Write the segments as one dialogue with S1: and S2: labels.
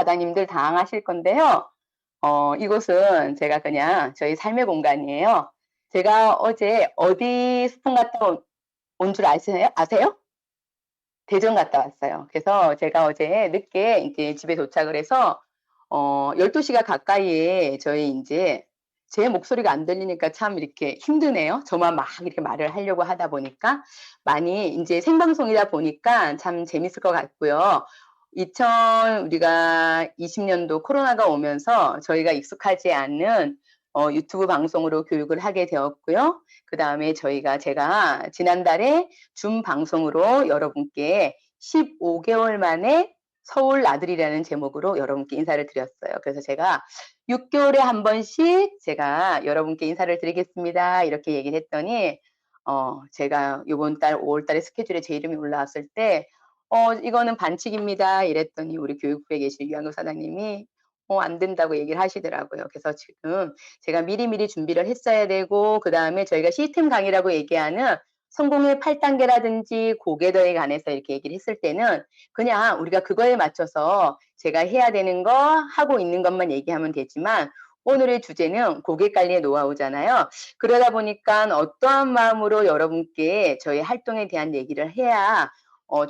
S1: 사장님들 당황하실 건데요. 이곳은 제가 그냥 저희 삶의 공간이에요. 제가 어제 어디 스폰 갔다 온 줄 아세요? 대전 갔다 왔어요. 그래서 제가 어제 늦게 이제 집에 도착을 해서 12시가 가까이에 저희 인제 제 목소리가 안 들리니까 참 이렇게 힘드네요. 저만 막 이렇게 말을 하려고 하다 보니까. 많이 인제 생방송이다 보니까 참 재밌을 것 같고요. 우리가 20 년도 코로나가 오면서 저희가 익숙하지 않은 유튜브 방송으로 교육을 하게 되었고요. 그다음에 제가 지난달에 줌 방송으로 여러분께 15 개월 만에 서울 나들이라는 제목으로 여러분께 인사를 드렸어요. 그래서 제가 6 개월에 한 번씩 제가 여러분께 인사를 드리겠습니다. 이렇게 얘기를 했더니 제가 요번 달 5월 달에 스케줄에 제 이름이 올라왔을 때 이거는 반칙입니다." 이랬더니 우리 교육부에 계실 유한우 사장님이 안 된다고 얘기를 하시더라고요. 그래서 지금 제가 미리미리 준비를 했어야 되고 그다음에 저희가 시스템 강의라고 얘기하는 성공의 8 단계라든지 고개더에 관해서 이렇게 얘기를 했을 때는 그냥 우리가 그거에 맞춰서 제가 해야 되는 거 하고 있는 것만 얘기하면 되지만 오늘의 주제는 고객 관리의 노하우잖아요. 그러다 보니까 어떠한 마음으로 여러분께 저희 활동에 대한 얘기를 해야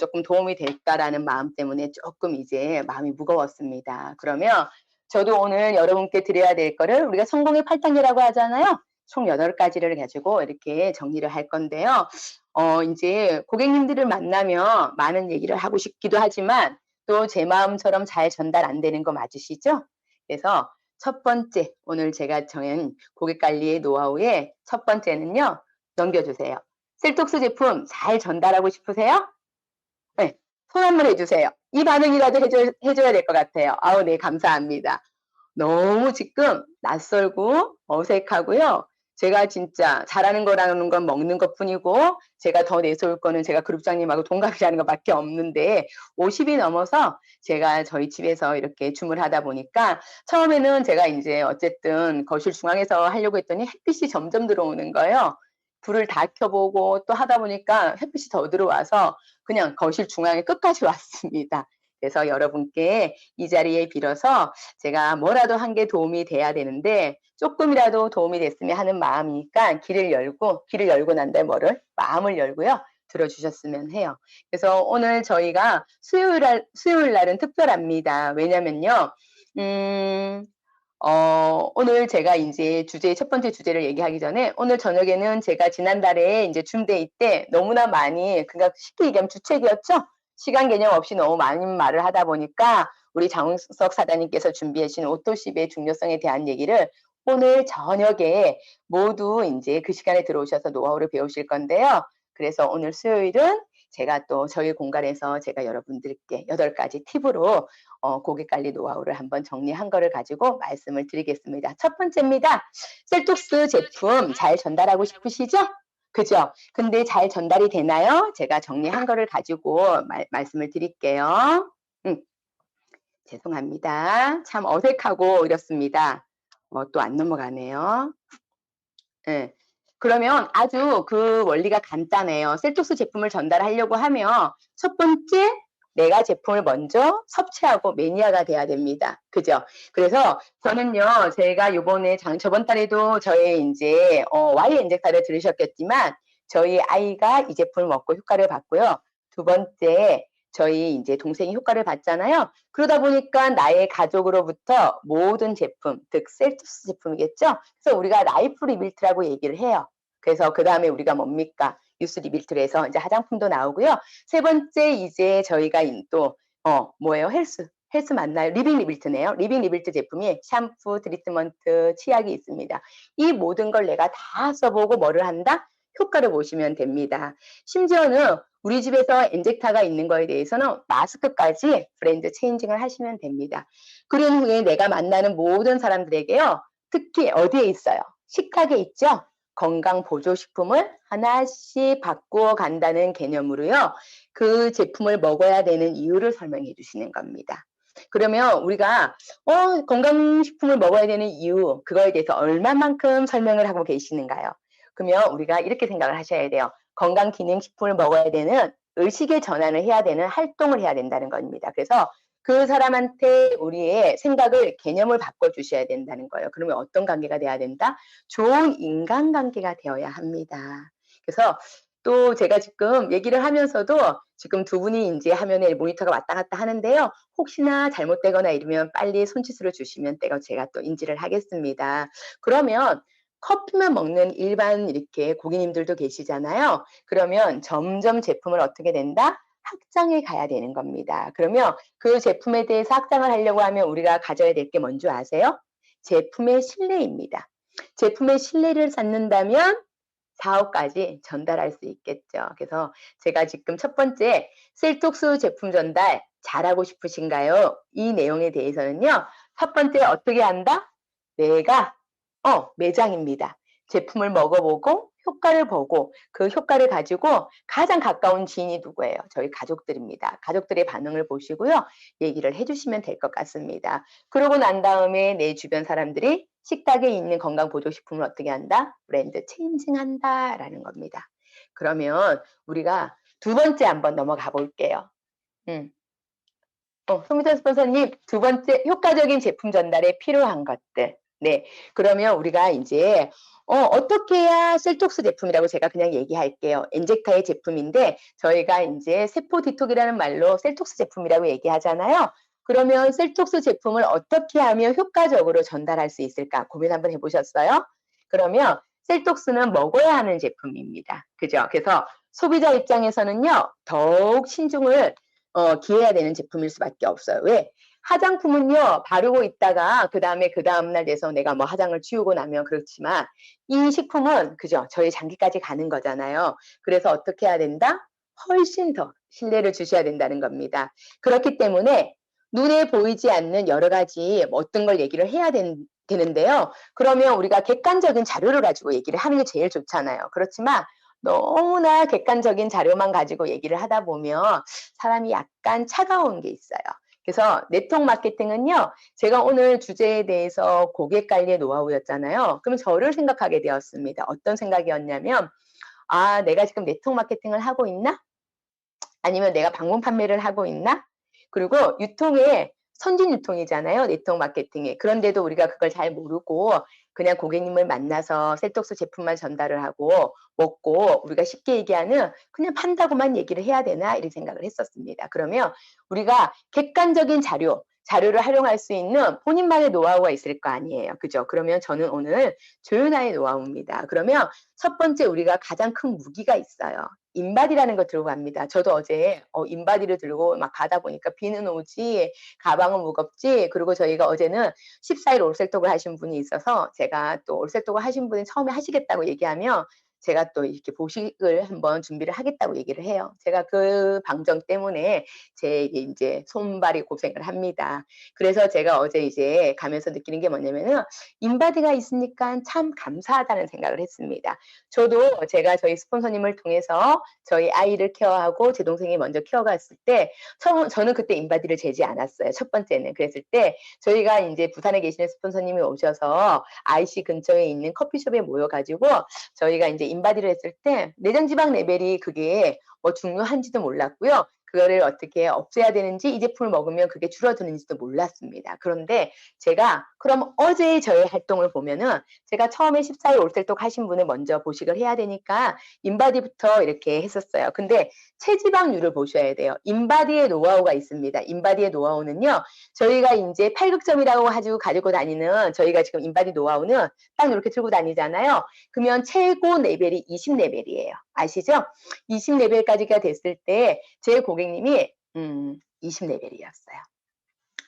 S1: 조금 도움이 될까라는 마음 때문에 조금 이제 마음이 무거웠습니다. 그러면 저도 오늘 여러분께 드려야 될 거를 우리가 성공의 8 단계라고 하잖아요. 총 8 가지를 가지고 이렇게 정리를 할 건데요. 인제 고객님들을 만나면 많은 얘기를 하고 싶기도 하지만 또 제 마음처럼 잘 전달 안 되는 거 맞으시죠? 그래서 첫 번째 오늘 제가 정한 고객 관리의 노하우의 첫 번째는요. 넘겨 주세요. 셀톡스 제품 잘 전달하고 싶으세요? 네. 손 한번 해 주세요. 이 반응이라도 해 줘야 될 것 같아요. 아우 네 감사합니다. 너무 지금 낯설고 어색하고요. 제가 진짜 잘하는 거라는 건 먹는 것뿐이고 제가 더 내세울 거는 제가 그룹장님하고 동갑이라는 것밖에 없는데 50이 넘어서 제가 저희 집에서 이렇게 주문하다 보니까 처음에는 제가 인제 어쨌든 거실 중앙에서 하려고 했더니 햇빛이 점점 들어오는 거예요. 불을 다 켜 보고 또 하다 보니까 햇빛이 더 들어와서 그냥 거실 중앙에 끝까지 왔습니다. 그래서 여러분께 이 자리에 빌어서 제가 뭐라도 한 게 도움이 돼야 되는데 쪼끔이라도 도움이 됐으면 하는 마음이니까 귀를 열고 난 다음에 마음을 열고요. 들어 주셨으면 해요. 그래서 오늘 저희가 수요일 날은 특별합니다. 왜냐면요. 음 오늘 제가 인제 첫 번째 주제를 얘기하기 전에 오늘 저녁에는 제가 지난달에 인제 줌데이 때 너무나 많이 그러니까 쉽게 얘기하면 주책이었죠. 시간 개념 없이 너무 많은 말을 하다 보니까 우리 장웅석 사장님께서 준비해 주신 오토십의 중요성에 대한 얘기를 오늘 저녁에 모두 인제 그 시간에 들어오셔서 노하우를 배우실 건데요. 그래서 오늘 수요일은 제가 또 저희 공간에서 제가 여러분들께 8 가지 팁으로 고객 관리 노하우를 한번 정리한 거를 가지고 말씀을 드리겠습니다. 첫 번째입니다. 셀톡스 제품 잘 전달하고 싶으시죠? 그죠? 근데 잘 전달이 되나요? 제가 정리한 거를 가지고 말씀을 드릴게요. 음, 죄송합니다. 참 어색하고 이렇습니다. 또 안 넘어가네요. 예. 그러면 아주 그 원리가 간단해요. 셀톡스 제품을 전달하려고 하면 첫 번째 내가 제품을 먼저 섭취하고 매니아가 돼야 됩니다. 그죠? 그래서 저는요. 제가 저번 달에도 저의 인제 Y 엔젝타를 들으셨겠지만 저희 아이가 이 제품을 먹고 효과를 봤고요. 두 번째 저희 인제 동생이 효과를 봤잖아요. 그러다 보니까 나의 가족으로부터 모든 제품, 즉 셀토스 제품이겠죠. 그래서 우리가 라이프 리빌트라고 얘기를 해요. 그래서 그다음에 우리가 뭡니까? 유스 리빌트로 해서 이제 화장품도 나오고요. 세 번째 이제 저희가 또 뭐예요? 헬스 맞나요? 리빙 리빌트네요. 리빙 리빌트 제품이 샴푸, 트리트먼트, 치약이 있습니다. 이 모든 걸 내가 다 써보고 뭐를 한다? 효과를 보시면 됩니다. 심지어는 우리 집에서 엔젝타가 있는 거에 대해서는 마스크까지 브랜드 체인징을 하시면 됩니다. 그런 후에 내가 만나는 모든 사람들에게요. 특히 어디에 있어요? 식탁에 있죠? 건강 보조식품을 하나씩 바꾸어 간다는 개념으로요. 그 제품을 먹어야 되는 이유를 설명해 주시는 겁니다. 그러면 우리가 건강식품을 먹어야 되는 이유 그거에 대해서 얼마만큼 설명을 하고 계시는가요? 그러면 우리가 이렇게 생각을 하셔야 돼요. 건강기능식품을 먹어야 되는 의식의 전환을 해야 되는 활동을 해야 된다는 겁니다. 그래서 그 사람한테 우리의 생각을 개념을 바꿔주셔야 된다는 거예요. 그러면 어떤 관계가 돼야 된다? 좋은 인간관계가 되어야 합니다. 그래서 또 제가 지금 얘기를 하면서도 지금 두 분이 이제 화면에 모니터가 왔다 갔다 하는데요. 혹시나 잘못되거나 이러면 빨리 손짓으로 주시면 제가 또 인지를 하겠습니다. 그러면 커피만 먹는 일반 이렇게 고객님들도 계시잖아요. 그러면 점점 제품을 어떻게 된다? 확장해 가야 되는 겁니다. 그러면 그 제품에 대해서 확장을 하려고 하면 우리가 가져야 될 게 뭔지 아세요? 제품의 신뢰입니다. 제품의 신뢰를 쌓는다면 사업까지 전달할 수 있겠죠. 그래서 제가 지금 첫 번째 셀톡스 제품 전달 잘하고 싶으신가요? 이 내용에 대해서는요. 첫 번째 어떻게 한다? 내가 매장입니다. 제품을 먹어보고 효과를 보고 그 효과를 가지고 가장 가까운 지인이 누구예요? 저희 가족들입니다. 가족들의 반응을 보시고요. 얘기를 해주시면 될 것 같습니다. 그러고 난 다음에 내 주변 사람들이 식탁에 있는 건강보조식품을 어떻게 한다? 브랜드 체인징한다라는 겁니다. 그러면 우리가 두 번째 한번 넘어가 볼게요. 송미선 스폰서님, 두 번째 효과적인 제품 전달에 필요한 것들. 네. 그러면 우리가 이제 어떻게 해야 셀톡스 제품이라고 제가 그냥 얘기할게요. 엔제카의 제품인데 저희가 이제 세포 디톡이라는 말로 셀톡스 제품이라고 얘기하잖아요. 그러면 셀톡스 제품을 어떻게 하면 효과적으로 전달할 수 있을까 고민 한번 해보셨어요? 그러면 셀톡스는 먹어야 하는 제품입니다. 그죠? 그래서 소비자 입장에서는요, 더욱 신중을 기해야 되는 제품일 수밖에 없어요. 왜? 화장품은요, 바르고 있다가 그 다음날 돼서 내가 뭐 화장을 지우고 나면 그렇지만 이 식품은 그죠? 저희 장기까지 가는 거잖아요. 그래서 어떻게 해야 된다? 훨씬 더 신뢰를 주셔야 된다는 겁니다. 그렇기 때문에 눈에 보이지 않는 여러 가지 어떤 걸 얘기를 해야 되는데요. 그러면 우리가 객관적인 자료를 가지고 얘기를 하는 게 제일 좋잖아요. 그렇지만 너무나 객관적인 자료만 가지고 얘기를 하다 보면 사람이 약간 차가운 게 있어요. 그래서 네트워크 마케팅은요. 제가 오늘 주제에 대해서 고객 관리의 노하우였잖아요. 그럼 저를 생각하게 되었습니다. 어떤 생각이었냐면 내가 지금 네트워크 마케팅을 하고 있나? 아니면 내가 방문 판매를 하고 있나? 그리고 유통에 선진 유통이잖아요. 네트워크 마케팅에. 그런데도 우리가 그걸 잘 모르고 그냥 고객님을 만나서 셀톡스 제품만 전달을 하고 먹고 우리가 쉽게 얘기하는 그냥 판다고만 얘기를 해야 되나 이런 생각을 했었습니다. 그러면 우리가 객관적인 자료를 활용할 수 있는 본인만의 노하우가 있을 거 아니에요. 그죠? 그러면 저는 오늘 조윤아의 노하우입니다. 그러면 첫 번째 우리가 가장 큰 무기가 있어요. 인바디라는 거 들고 갑니다. 저도 어제 인바디를 들고 막 가다 보니까 비는 오지, 가방은 무겁지, 그리고 저희가 어제는 14일 올셀톡을 하신 분이 있어서 제가 또 올셀톡을 하신 분이 처음에 하시겠다고 얘기하면 제가 또 이렇게 보식을 한번 준비를 하겠다고 얘기를 해요. 제가 그 방정 때문에 제 이제 손발이 고생을 합니다. 그래서 제가 어제 이제 가면서 느끼는 게 뭐냐면은 인바디가 있으니까 참 감사하다는 생각을 했습니다. 저도 제가 저희 스폰서님을 통해서 저희 아이를 케어하고 제 동생이 먼저 키워갔을 때 저는 그때 인바디를 재지 않았어요. 첫 번째는. 그랬을 때 저희가 이제 부산에 계시는 스폰서님이 오셔서 IC 근처에 있는 커피숍에 모여가지고 저희가 이제 인바디를 했을 때 내장 지방 레벨이 그게 뭐 중요한지도 몰랐고요. 그거를 어떻게 없애야 되는지 이 제품을 먹으면 그게 줄어드는지도 몰랐습니다. 그런데 제가 그럼 어제의 저의 활동을 보면은 제가 처음에 14일 올셀톡 하신 분을 먼저 보식을 해야 되니까 인바디부터 이렇게 했었어요. 근데 체지방률을 보셔야 돼요. 인바디의 노하우가 있습니다. 인바디의 노하우는요. 저희가 이제 8극점이라고 가지고 다니는 저희가 지금 인바디 노하우는 딱 이렇게 들고 다니잖아요. 그러면 최고 레벨이 20레벨이에요. 아시죠? 20레벨까지가 됐을 때 제 고객님이 20레벨이었어요.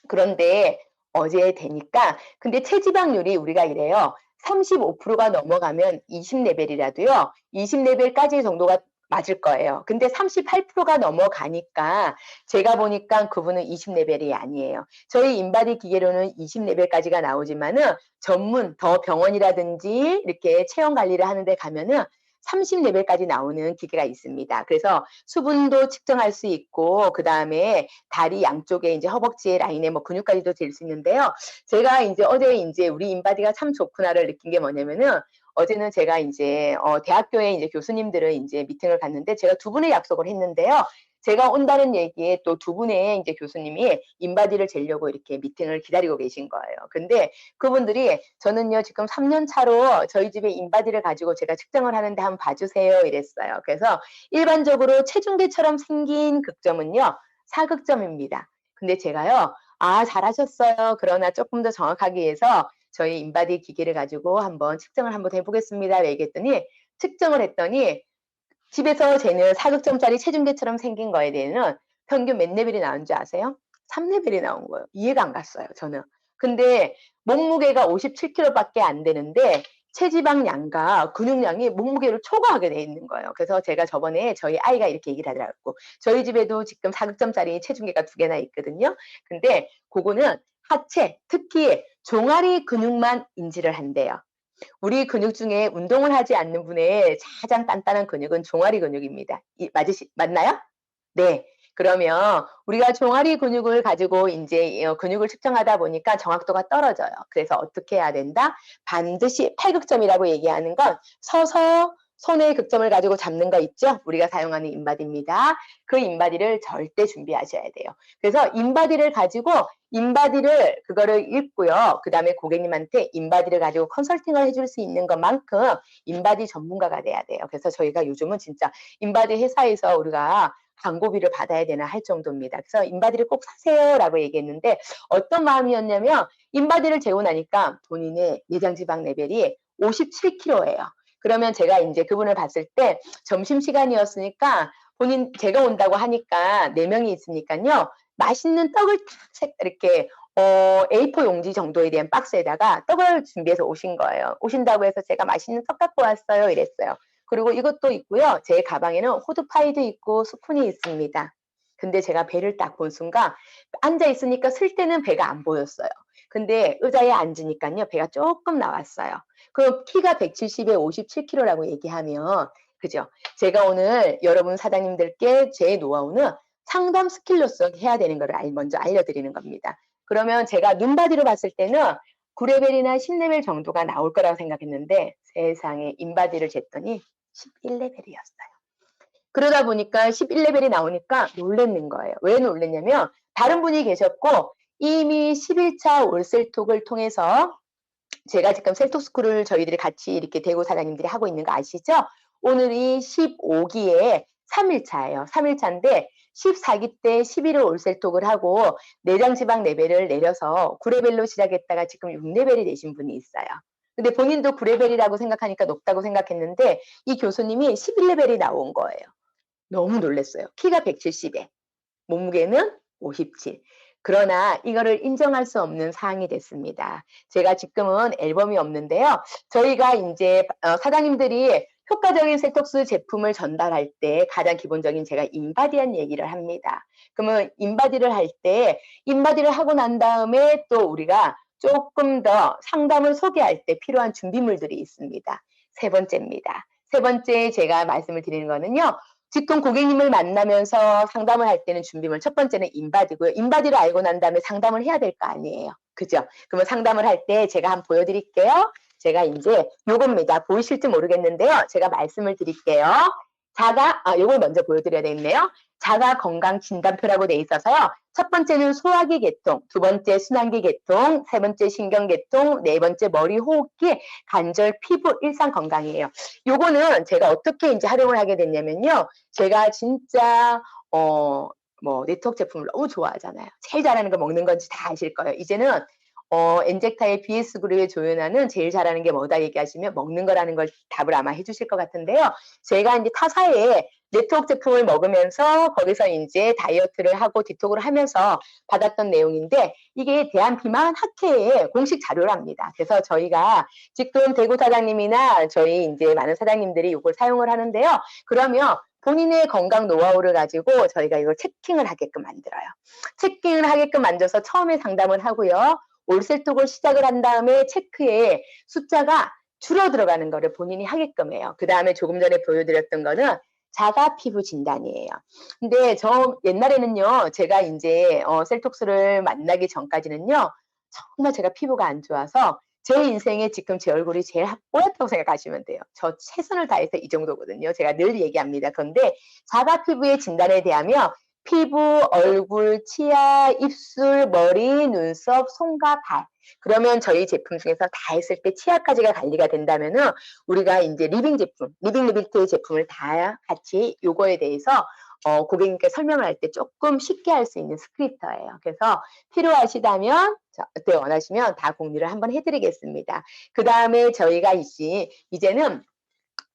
S1: 그런데 어제 되니까 근데 체지방률이 우리가 이래요. 35%가 넘어가면 20레벨이라도요. 20레벨까지 정도가 맞을 거예요. 근데 38%가 넘어가니까 제가 보니까 그분은 20레벨이 아니에요. 저희 인바디 기계로는 20레벨까지가 나오지만은 전문 더 병원이라든지 이렇게 체형 관리를 하는데 가면은 30레벨까지 나오는 기계가 있습니다. 그래서 수분도 측정할 수 있고 그 다음에 다리 양쪽에 이제 허벅지 라인에 뭐 근육까지도 잴 수 있는데요. 제가 이제 어제 이제 우리 인바디가 참 좋구나를 느낀 게 뭐냐면은 어제는 제가 이제 대학교에 이제 교수님들을 이제 미팅을 갔는데 제가 두 분의 약속을 했는데요. 제가 온다는 얘기에 또 두 분의 이제 교수님이 인바디를 재려고 이렇게 미팅을 기다리고 계신 거예요. 근데 그분들이 저는요, 지금 3년 차로 저희 집에 인바디를 가지고 제가 측정을 하는데 한번 봐주세요 이랬어요. 그래서 일반적으로 체중계처럼 생긴 극점은요, 4극점입니다. 근데 제가요, 아, 잘하셨어요. 그러나 조금 더 정확하기 위해서 저희 인바디 기계를 가지고 한번 측정을 한번 해보겠습니다. 얘기했더니 측정을 했더니 집에서 재는 4극점짜리 체중계처럼 생긴 거에 대해서는 평균 몇 레벨이 나온 줄 아세요? 3레벨이 나온 거예요. 이해가 안 갔어요, 저는. 근데 몸무게가 57kg밖에 안 되는데 체지방량과 근육량이 몸무게를 초과하게 돼 있는 거예요. 그래서 제가 저번에 저희 아이가 이렇게 얘기를 하더라고. 저희 집에도 지금 4극점짜리 체중계가 2개나 있거든요. 근데 그거는 하체, 특히 종아리 근육만 인지를 한대요. 우리 근육 중에 운동을 하지 않는 분의 가장 단단한 근육은 종아리 근육입니다. 맞나요? 네. 그러면 우리가 종아리 근육을 가지고 이제 근육을 측정하다 보니까 정확도가 떨어져요. 그래서 어떻게 해야 된다? 반드시 팔극점이라고 얘기하는 건 서서 손의 극점을 가지고 잡는 거 있죠? 우리가 사용하는 인바디입니다. 그 인바디를 절대 준비하셔야 돼요. 그래서 인바디를 가지고 인바디를 그거를 읽고요. 그 다음에 고객님한테 인바디를 가지고 컨설팅을 해줄 수 있는 것만큼 인바디 전문가가 돼야 돼요. 그래서 저희가 요즘은 진짜 인바디 회사에서 우리가 광고비를 받아야 되나 할 정도입니다. 그래서 인바디를 꼭 사세요라고 얘기했는데 어떤 마음이었냐면 인바디를 재고 나니까 본인의 내장지방 레벨이 57kg예요. 그러면 제가 이제 그분을 봤을 때 점심시간이었으니까 제가 온다고 하니까 4명이 있으니까요. 맛있는 떡을 탁 이렇게 A4 용지 정도에 대한 박스에다가 떡을 준비해서 오신 거예요. 오신다고 해서 제가 맛있는 떡 갖고 왔어요 이랬어요. 그리고 이것도 있고요. 제 가방에는 호두파이도 있고 스푼이 있습니다. 근데 제가 배를 딱 본 순간 앉아 있으니까 쓸 때는 배가 안 보였어요. 근데 의자에 앉으니까요. 배가 조금 나왔어요. 그럼 키가 170에 57kg라고 얘기하면 그죠? 제가 오늘 여러분 사장님들께 제 노하우는 상담 스킬로서 해야 되는 거를 먼저 알려드리는 겁니다. 그러면 제가 눈바디로 봤을 때는 9레벨이나 10레벨 정도가 나올 거라고 생각했는데 세상에 인바디를 쟀더니 11레벨이었어요. 그러다 보니까 11레벨이 나오니까 놀랬는 거예요. 왜 놀랬냐면 다른 분이 계셨고 이미 11차 올셀톡을 통해서 제가 지금 셀톡스쿨을 저희들이 같이 이렇게 대구 사장님들이 하고 있는 거 아시죠? 오늘이 15기에 3일차예요. 3일차인데 14기 때 11월 올셀톡을 하고 내장지방 레벨을 내려서 9레벨로 시작했다가 지금 6레벨이 되신 분이 있어요. 근데 본인도 9레벨이라고 생각하니까 높다고 생각했는데 이 교수님이 11레벨이 나온 거예요. 너무 놀랐어요. 키가 170에 몸무게는 57. 그러나 이거를 인정할 수 없는 사항이 됐습니다. 제가 지금은 앨범이 없는데요. 저희가 이제 사장님들이 효과적인 셀톡스 제품을 전달할 때 가장 기본적인 제가 인바디한 얘기를 합니다. 그러면 인바디를 할 때 인바디를 하고 난 다음에 또 우리가 조금 더 상담을 소개할 때 필요한 준비물들이 있습니다. 세 번째입니다. 세 번째 제가 말씀을 드리는 거는요. 지금 고객님을 만나면서 상담을 할 때는 준비물 첫 번째는 인바디고요. 인바디를 알고 난 다음에 상담을 해야 될 거 아니에요. 그죠? 그러면 상담을 할 때 제가 한번 보여드릴게요. 제가 이제 요겁니다. 보이실지 모르겠는데요. 제가 말씀을 드릴게요. 요걸 먼저 보여드려야 되겠네요. 자가 건강 진단표라고 돼 있어서요. 첫 번째는 소화기 계통, 두 번째 순환기 계통, 세 번째 신경 계통, 네 번째 머리 호흡기, 관절, 피부, 일상 건강이에요. 요거는 제가 어떻게 이제 활용을 하게 됐냐면요. 제가 진짜 네트워크 제품을 너무 좋아하잖아요. 제일 잘하는 거 먹는 건지 다 아실 거예요. 이제는 엔젝타의 BS 그룹에 조연하는 제일 잘하는 게 뭐다 얘기하시면 먹는 거라는 걸 답을 아마 해주실 것 같은데요. 제가 이제 타사에 네트워크 제품을 먹으면서 거기서 이제 다이어트를 하고 디톡을 하면서 받았던 내용인데 이게 대한비만학회의 공식 자료랍니다. 그래서 저희가 지금 대구 사장님이나 저희 이제 많은 사장님들이 이걸 사용을 하는데요. 그러면 본인의 건강 노하우를 가지고 저희가 이걸 체킹을 하게끔 만들어요. 체킹을 하게끔 만들어서 처음에 상담을 하고요. 올셀톡을 시작을 한 다음에 체크에 숫자가 줄어 들어가는 거를 본인이 하게끔 해요. 그 다음에 조금 전에 보여드렸던 거는 자가 피부 진단이에요. 근데 저 옛날에는요, 제가 이제 셀톡스를 만나기 전까지는요, 정말 제가 피부가 안 좋아서 제 인생에 지금 제 얼굴이 제일 뽀얗다고 생각하시면 돼요. 저 최선을 다해서 이 정도거든요. 제가 늘 얘기합니다. 그런데 자가 피부의 진단에 대하면 피부, 얼굴, 치아, 입술, 머리, 눈썹, 손과 발. 그러면 저희 제품 중에서 다 했을 때 치아까지가 관리가 된다면은 우리가 이제 리빙 제품, 리빙 리빌트의 제품을 다 같이 요거에 대해서 고객님께 설명을 할 때 조금 쉽게 할 수 있는 스크립터예요. 그래서 필요하시다면 그때 원하시면 다 공유를 한번 해드리겠습니다. 그 다음에 저희가 이제는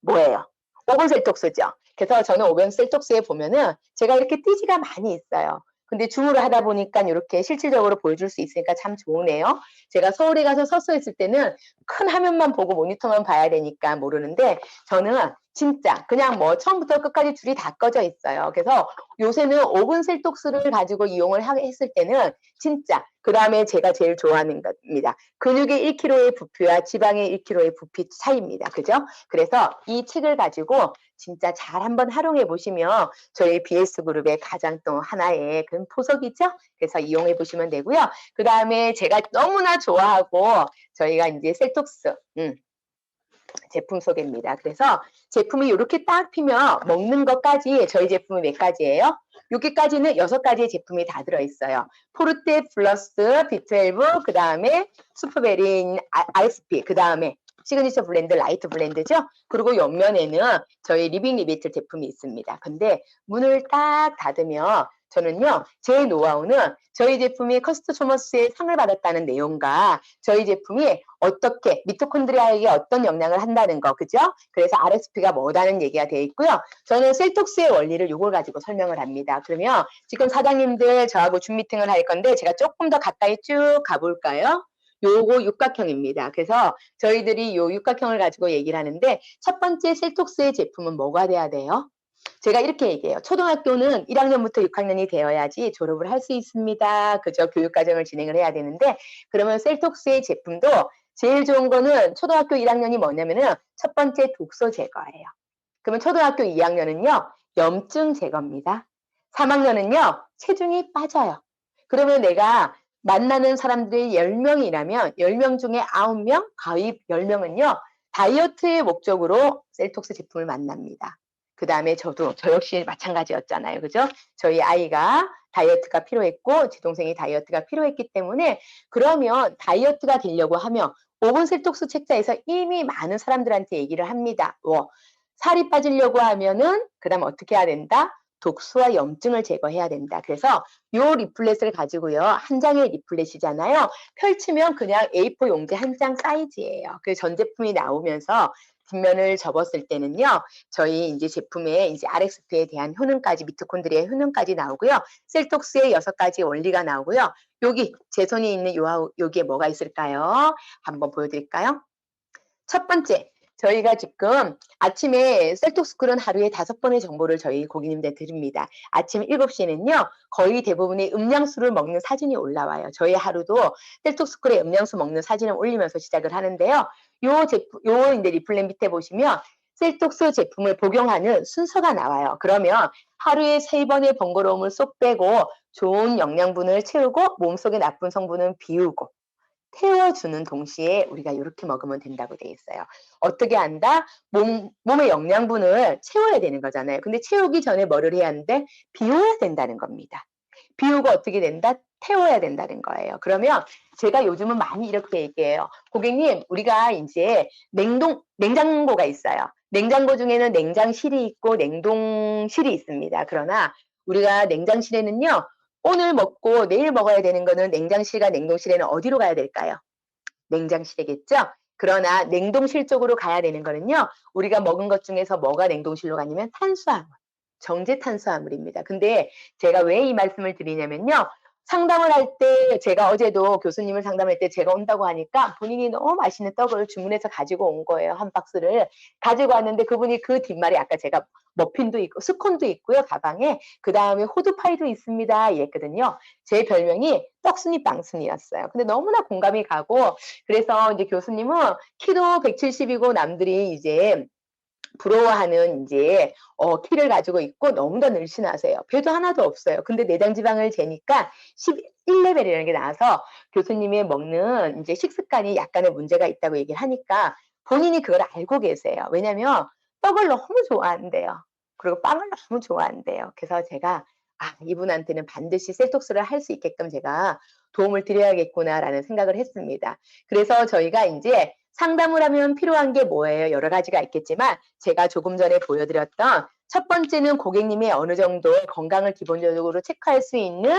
S1: 뭐예요? 오븐 셀톡스죠. 그래서 저는 오븐 셀톡스에 보면은 제가 이렇게 띠지가 많이 있어요. 근데 줌으로 하다 보니까 이렇게 실질적으로 보여줄 수 있으니까 참 좋으네요. 제가 서울에 가서 서서 있을 때는 큰 화면만 보고 모니터만 봐야 되니까 모르는데 저는 진짜 그냥 뭐 처음부터 끝까지 줄이 다 꺼져 있어요. 그래서 요새는 오븐 셀톡스를 가지고 이용을 했을 때는 진짜 그 다음에 제가 제일 좋아하는 겁니다. 근육의 1kg의 부피와 지방의 1kg의 부피 차이입니다. 그죠? 그래서 이 책을 가지고 진짜 잘 한번 활용해 보시면 저희 BS그룹의 가장 또 하나의 그 포석이죠. 그래서 이용해 보시면 되고요. 그 다음에 제가 너무나 좋아하고 저희가 이제 셀톡스 제품 소개입니다. 그래서 제품이 이렇게 딱 피면 먹는 것까지 저희 제품이 몇 가지예요? 여기까지는 6가지의 제품이 다 들어있어요. 포르테 플러스 B12, 그 다음에 슈퍼베리 RSP, 그 다음에 시그니처 블렌드, 라이트 블렌드죠. 그리고 옆면에는 저희 리빙 리비트 제품이 있습니다. 근데 문을 딱 닫으면 저는요, 제 노하우는 저희 제품이 커스트 초머스의 상을 받았다는 내용과 저희 제품이 어떻게 미토콘드리아에게 어떤 영향을 한다는 거, 그죠? 그래서 RSP가 뭐다는 얘기가 되어 있고요. 저는 셀톡스의 원리를 이걸 가지고 설명을 합니다. 그러면 지금 사장님들 저하고 줌 미팅을 할 건데 제가 조금 더 가까이 쭉 가볼까요? 요거 육각형입니다. 그래서 저희들이 요 육각형을 가지고 얘기를 하는데 첫 번째 셀톡스의 제품은 뭐가 돼야 돼요? 제가 이렇게 얘기해요. 초등학교는 1학년부터 6학년이 되어야지 졸업을 할 수 있습니다. 그죠? 교육과정을 진행을 해야 되는데 그러면 셀톡스의 제품도 제일 좋은 거는 초등학교 1학년이 뭐냐면은 첫 번째 독소 제거예요. 그러면 초등학교 2학년은요. 염증 제거입니다. 3학년은요. 체중이 빠져요. 그러면 내가 만나는 사람들이 10명이라면 10명 중에 9명, 거의 10명은요. 다이어트의 목적으로 셀톡스 제품을 만납니다. 그 다음에 저 역시 마찬가지였잖아요. 그죠? 저희 아이가 다이어트가 필요했고 제 동생이 다이어트가 필요했기 때문에 그러면 다이어트가 되려고 하면 오븐 셀톡스 책자에서 이미 많은 사람들한테 얘기를 합니다. 살이 빠지려고 하면은 그다음 어떻게 해야 된다? 독소와 염증을 제거해야 된다. 그래서 요 리플렛을 가지고요. 한 장의 리플렛이잖아요. 펼치면 그냥 A4 용지 한 장 사이즈예요. 그 전 제품이 나오면서 뒷면을 접었을 때는요. 저희 이제 제품에 이제 RXP에 대한 효능까지 미토콘드리아의 효능까지 나오고요. 셀톡스의 6가지 원리가 나오고요. 여기 제 손에 있는 여기에 뭐가 있을까요? 한번 보여드릴까요? 첫 번째, 저희가 지금 아침에 셀톡스쿨은 하루에 5번의 정보를 저희 고객님들 드립니다. 아침 7시에는요, 거의 대부분의 음량수를 먹는 사진이 올라와요. 저희 하루도 셀톡스쿨의 음량수 먹는 사진을 올리면서 시작을 하는데요. 요 이제 리플렛 밑에 보시면 셀톡스 제품을 복용하는 순서가 나와요. 그러면 하루에 3번의 번거로움을 쏙 빼고 좋은 영양분을 채우고 몸속의 나쁜 성분은 비우고 태워주는 동시에 우리가 이렇게 먹으면 된다고 돼 있어요. 어떻게 한다? 몸의 영양분을 채워야 되는 거잖아요. 근데 채우기 전에 뭐를 해야 하는데 비워야 된다는 겁니다. 비우고 어떻게 된다? 태워야 된다는 거예요. 그러면 제가 요즘은 많이 이렇게 얘기해요. 고객님, 우리가 이제 냉장고가 있어요. 냉장고 중에는 냉장실이 있고 냉동실이 있습니다. 그러나 우리가 냉장실에는요, 오늘 먹고 내일 먹어야 되는 거는 냉장실과 냉동실에는 어디로 가야 될까요? 냉장실이겠죠? 그러나 냉동실 쪽으로 가야 되는 거는요. 우리가 먹은 것 중에서 뭐가 냉동실로 가냐면 탄수화물, 정제 탄수화물입니다. 근데 제가 왜 이 말씀을 드리냐면요. 상담을 할 때 제가 어제도 교수님을 상담할 때 제가 온다고 하니까 본인이 너무 맛있는 떡을 주문해서 가지고 온 거예요. 한 박스를 가지고 왔는데 그분이 그 뒷말에 아까 제가 머핀도 있고 스콘도 있고요. 가방에 그 다음에 호두파이도 있습니다. 이랬거든요. 제 별명이 떡순이 빵순이였어요. 근데 너무나 공감이 가고 그래서 이제 교수님은 키도 170이고 남들이 이제 부러워하는 이제 키를 가지고 있고 너무나 늘씬하세요. 배도 하나도 없어요. 근데 내장 지방을 재니까 11레벨이라는 게 나와서 교수님이 먹는 이제 식습관이 약간의 문제가 있다고 얘기를 하니까 본인이 그걸 알고 계세요. 왜냐면 떡을 너무 좋아한대요. 그리고 빵을 너무 좋아한대요. 그래서 제가 '아 이분한테는 반드시 셀톡스를 할 수 있게끔 제가 도움을 드려야겠구나.'라는 생각을 했습니다. 그래서 저희가 인제 상담을 하면 필요한 게 뭐예요? 여러 가지가 있겠지만 제가 조금 전에 보여드렸던 첫 번째는 고객님의 어느 정도의 건강을 기본적으로 체크할 수 있는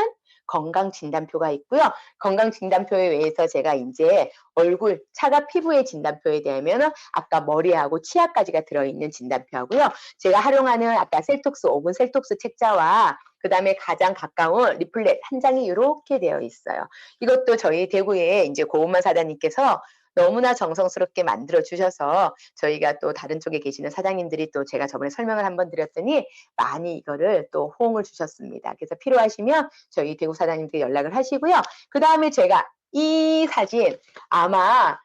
S1: 건강 진단표가 있고요. 건강 진단표에 의해서 제가 인제 얼굴, 차가 피부의 진단표에 대하면은 아까 머리하고 치아까지가 들어있는 진단표하고요. 제가 활용하는 아까 셀톡스, 5분 셀톡스 책자와 그다음에 가장 가까운 리플렛 한 장이 요렇게 되어 있어요. 이것도 저희 대구에 인제 고은만 사장님께서 너무나 정성스럽게 만들어 주셔서 저희가 또 다른 쪽에 계시는 사장님들이 또 제가 저번에 설명을 한번 드렸더니 많이 이거를 또 호응을 주셨습니다. 그래서 필요하시면 저희 대구 사장님께 연락을 하시고요. 그다음에 제가 이 사진 아마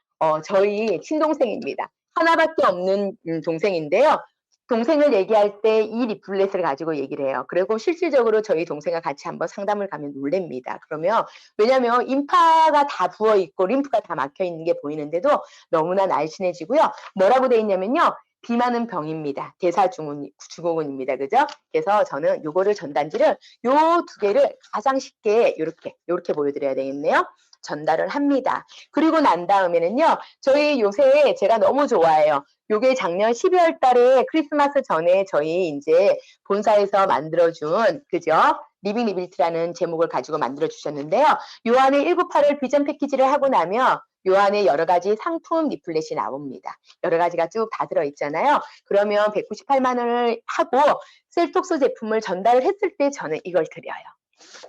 S1: 저희 친동생입니다. 하나밖에 없는 동생인데요. 동생을 얘기할 때 이 리플렛을 가지고 얘기를 해요. 그리고 실질적으로 저희 동생과 같이 한번 상담을 가면 놀랍니다. 그러면 왜냐면 인파가 다 부어 있고 림프가 다 막혀 있는 게 보이는데도 너무나 날씬해지고요. 뭐라고 돼 있냐면요. 비 많은 병입니다. 대사증후군입니다. 그죠? 그래서 저는 요거를 전단지를 요 두 개를 가장 쉽게 요렇게 보여드려야 되겠네요. 전달을 합니다. 그리고 난 다음에는요. 저희 요새 제가 너무 좋아해요. 요게 작년 12월 달에 크리스마스 전에 저희 인제 본사에서 만들어준 그죠? 리빙 리빌트라는 제목을 가지고 만들어 주셨는데요. 요 안에 198을 비전 패키지를 하고 나면 요 안에 여러 가지 상품 리플렛이 나옵니다. 여러 가지가 쭉 다 들어 있잖아요. 그러면 198만 원을 하고 셀톡스 제품을 전달을 했을 때 저는 이걸 드려요.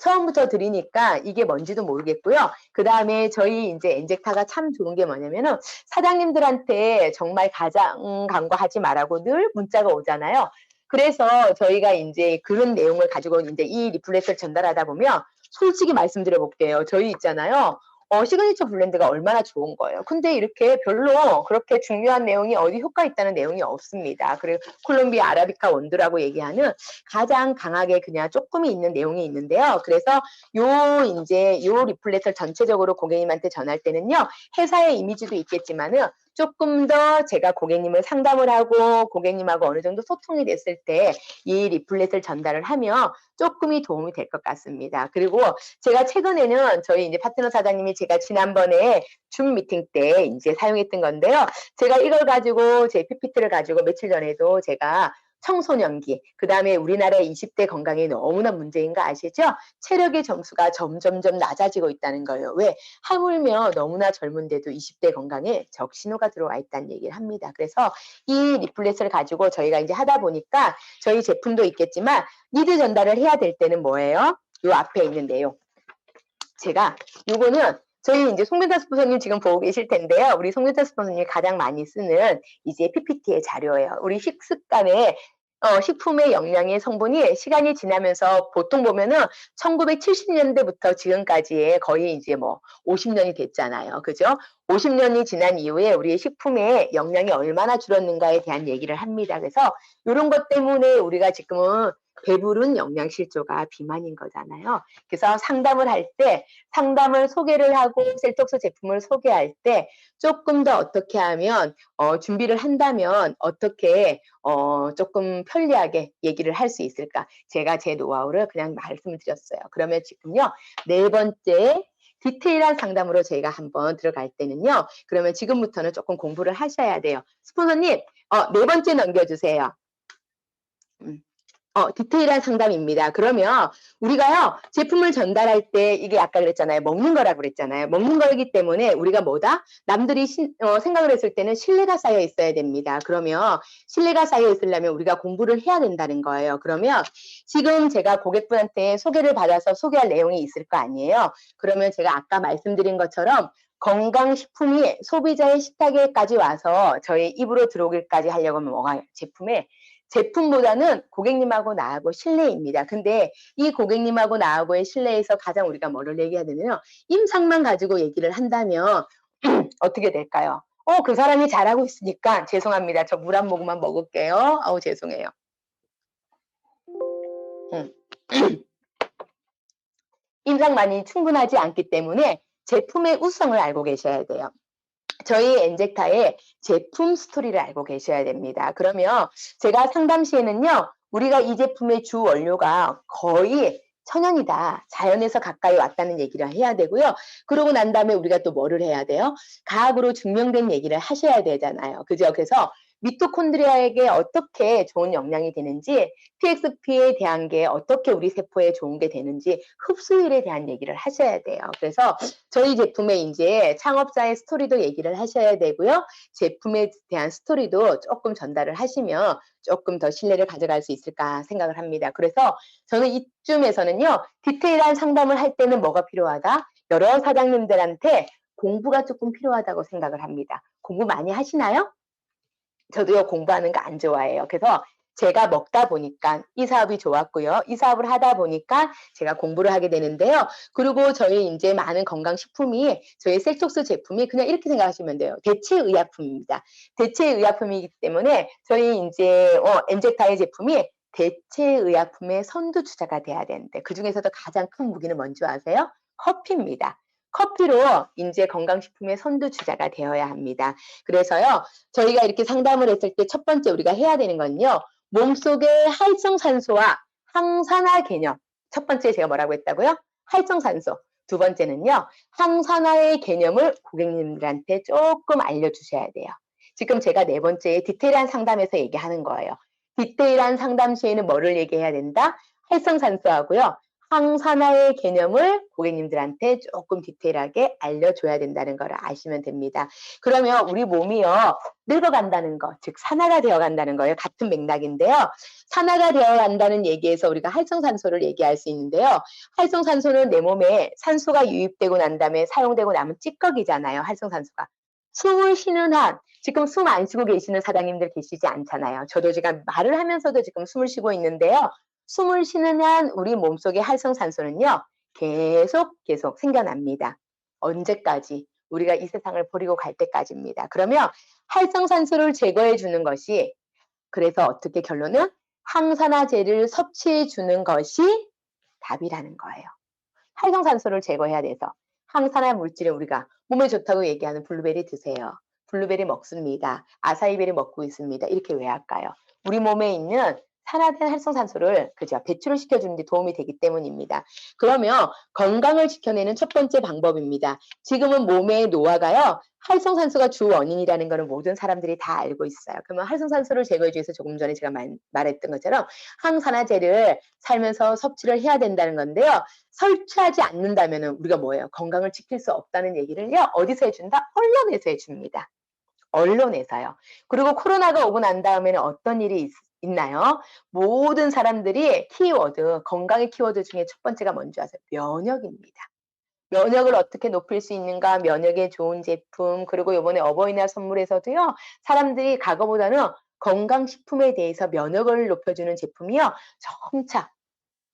S1: 처음부터 드리니까 이게 뭔지도 모르겠고요. 그다음에 저희 인제 엔젝타가 참 좋은 게 뭐냐면은 사장님들한테 정말 가장 간과하지 말라고 늘 문자가 오잖아요. 그래서 저희가 인제 그런 내용을 가지고 인제 이 리플렛을 전달하다 보면 솔직히 말씀드려 볼게요. 저희 있잖아요. 시그니처 블렌드가 얼마나 좋은 거예요. 근데 이렇게 별로 그렇게 중요한 내용이 어디 효과 있다는 내용이 없습니다. 그리고 콜롬비아 아라비카 원두라고 얘기하는 가장 강하게 그냥 쪼끔이 있는 내용이 있는데요. 그래서 인제 요 리플렛을 전체적으로 고객님한테 전할 때는요. 회사의 이미지도 있겠지만은 쪼끔 더 제가 고객님을 상담을 하고 고객님하고 어느 정도 소통이 됐을 때 이 리플렛을 전달을 하면 쪼끔이 도움이 될 것 같습니다. 그리고 제가 최근에는 저희 인제 파트너 사장님이 제가 지난번에 줌 미팅 때 인제 사용했던 건데요. 제가 이걸 가지고 제 PPT를 가지고 며칠 전에도 제가 청소년기, 그다음에 우리나라의 20대 건강이 너무나 문제인 거 아시죠? 체력의 점수가 점점점 낮아지고 있다는 거예요. 왜? 하물며 너무나 젊은데도 20대 건강에 적신호가 들어와 있다는 얘기를 합니다. 그래서 이 리플렛을 가지고 저희가 이제 하다 보니까 저희 제품도 있겠지만 니드 전달을 해야 될 때는 뭐예요? 요 앞에 있는 내용. 제가 요거는 저희 이제 송변타 스폰서님 지금 보고 계실 텐데요. 우리 송변타 스폰서님이 가장 많이 쓰는 이제 PPT의 자료예요. 우리 식습관에 식품의 영양의 성분이 시간이 지나면서 보통 보면은 1970년대부터 지금까지의 거의 이제 뭐 50년이 됐잖아요. 그죠? 50년이 지난 이후에 우리의 식품의 영양이 얼마나 줄었는가에 대한 얘기를 합니다. 그래서 요런 것 때문에 우리가 지금은 배부른 영양 실조가 비만인 거잖아요. 그래서 상담을 할 때 상담을 소개를 하고 셀톡스 제품을 소개할 때 조금 더 어떻게 하면 준비를 한다면 어떻게 조금 편리하게 얘기를 할 수 있을까? 제가 제 노하우를 그냥 말씀을 드렸어요. 그러면 지금요. 네 번째 디테일한 상담으로 저희가 한번 들어갈 때는요. 그러면 지금부터는 조금 공부를 하셔야 돼요. 스폰서님, 네 번째 넘겨주세요. 디테일한 상담입니다. 그러면 우리가요, 제품을 전달할 때 이게 아까 그랬잖아요. 먹는 거라고 그랬잖아요. 먹는 거이기 때문에 우리가 뭐다? 남들이 생각을 했을 때는 신뢰가 쌓여 있어야 됩니다. 그러면 신뢰가 쌓여 있으려면 우리가 공부를 해야 된다는 거예요. 그러면 지금 제가 고객분한테 소개를 받아서 소개할 내용이 있을 거 아니에요. 그러면 제가 아까 말씀드린 것처럼 건강식품이 소비자의 식탁에까지 와서 저희 입으로 들어오기까지 하려고 하면 뭐가 제품보다는 고객님하고 나하고 신뢰입니다. 근데 이 고객님하고 나하고의 신뢰에서 가장 우리가 뭐를 얘기해야 되냐면 임상만 가지고 얘기를 한다면 어떻게 될까요? 그 사람이 잘하고 있으니까 죄송합니다. 저 물 한 모금만 먹을게요. 아우 죄송해요. 음. 인상만이 충분하지 않기 때문에 제품의 우수성을 알고 계셔야 돼요. 저희 엔젝타의 제품 스토리를 알고 계셔야 됩니다. 그러면 제가 상담 시에는요, 우리가 이 제품의 주 원료가 거의 천연이다. 자연에서 가까이 왔다는 얘기를 해야 되고요. 그러고 난 다음에 우리가 또 뭐를 해야 돼요? 과학으로 증명된 얘기를 하셔야 되잖아요. 그죠? 그래서 미토콘드리아에게 어떻게 좋은 영향이 되는지, TXP에 대한 게 어떻게 우리 세포에 좋은 게 되는지, 흡수율에 대한 얘기를 하셔야 돼요. 그래서 저희 제품의 이제 창업자의 스토리도 얘기를 하셔야 되고요. 제품에 대한 스토리도 조금 전달을 하시면 조금 더 신뢰를 가져갈 수 있을까 생각을 합니다. 그래서 저는 이쯤에서는요, 디테일한 상담을 할 때는 뭐가 필요하다? 여러 사장님들한테 공부가 조금 필요하다고 생각을 합니다. 공부 많이 하시나요? 저도요, 공부하는 거 안 좋아해요. 그래서 제가 먹다 보니까 이 사업이 좋았고요. 이 사업을 하다 보니까 제가 공부를 하게 되는데요. 그리고 저희 이제 많은 건강식품이 저희 셀톡스 제품이 그냥 이렇게 생각하시면 돼요. 대체의약품입니다. 대체의약품이기 때문에 저희 이제 엔젝타의 제품이 대체의약품의 선두주자가 돼야 되는데 그중에서도 가장 큰 무기는 뭔지 아세요? 커피입니다. 커피로 이제 건강식품의 선두주자가 되어야 합니다. 그래서요, 저희가 이렇게 상담을 했을 때 첫 번째 우리가 해야 되는 건요. 몸속의 활성산소와 항산화 개념. 첫 번째 제가 뭐라고 했다고요? 활성산소. 두 번째는요. 항산화의 개념을 고객님들한테 조금 알려주셔야 돼요. 지금 제가 네 번째 디테일한 상담에서 얘기하는 거예요. 디테일한 상담 시에는 뭐를 얘기해야 된다? 활성산소하고요. 항산화의 개념을 고객님들한테 조금 디테일하게 알려줘야 된다는 걸 아시면 됩니다. 그러면 우리 몸이요. 늙어간다는 거, 즉 산화가 되어간다는 거예요. 같은 맥락인데요. 산화가 되어간다는 얘기에서 우리가 활성산소를 얘기할 수 있는데요. 활성산소는 내 몸에 산소가 유입되고 난 다음에 사용되고 나면 찌꺼기잖아요. 활성산소가. 숨을 쉬는 한, 지금 숨 안 쉬고 계시는 사장님들 계시지 않잖아요. 저도 지금 말을 하면서도 지금 숨을 쉬고 있는데요. 숨을 쉬는 한 우리 몸속의 활성산소는요. 계속 생겨납니다. 언제까지? 우리가 이 세상을 버리고 갈 때까지입니다. 그러면 활성산소를 제거해 주는 것이 그래서 어떻게 결론은 항산화제를 섭취해 주는 것이 답이라는 거예요. 활성산소를 제거해야 돼서 항산화 물질을 우리가 몸에 좋다고 얘기하는 블루베리 드세요. 블루베리 먹습니다. 아사이베리 먹고 있습니다. 이렇게 왜 할까요? 우리 몸에 있는 산화된 활성산소를 그죠 배출을 시켜주는 데 도움이 되기 때문입니다. 그러면 건강을 지켜내는 첫 번째 방법입니다. 지금은 몸의 노화가요. 활성산소가 주 원인이라는 것을 모든 사람들이 다 알고 있어요. 그러면 활성산소를 제거해주기 위해서 조금 전에 제가 말했던 것처럼 항산화제를 살면서 섭취를 해야 된다는 건데요. 설치하지 않는다면 우리가 뭐예요? 건강을 지킬 수 없다는 얘기를요. 어디서 해준다? 언론에서 해줍니다. 언론에서요. 그리고 코로나가 오고 난 다음에는 어떤 일이 있나요? 모든 사람들이 키워드, 건강의 키워드 중에 첫 번째가 뭔지 아세요? 면역입니다. 면역을 어떻게 높일 수 있는가, 면역에 좋은 제품, 그리고 이번에 어버이날 선물에서도요, 사람들이 과거보다는 건강식품에 대해서 면역을 높여주는 제품이요, 점차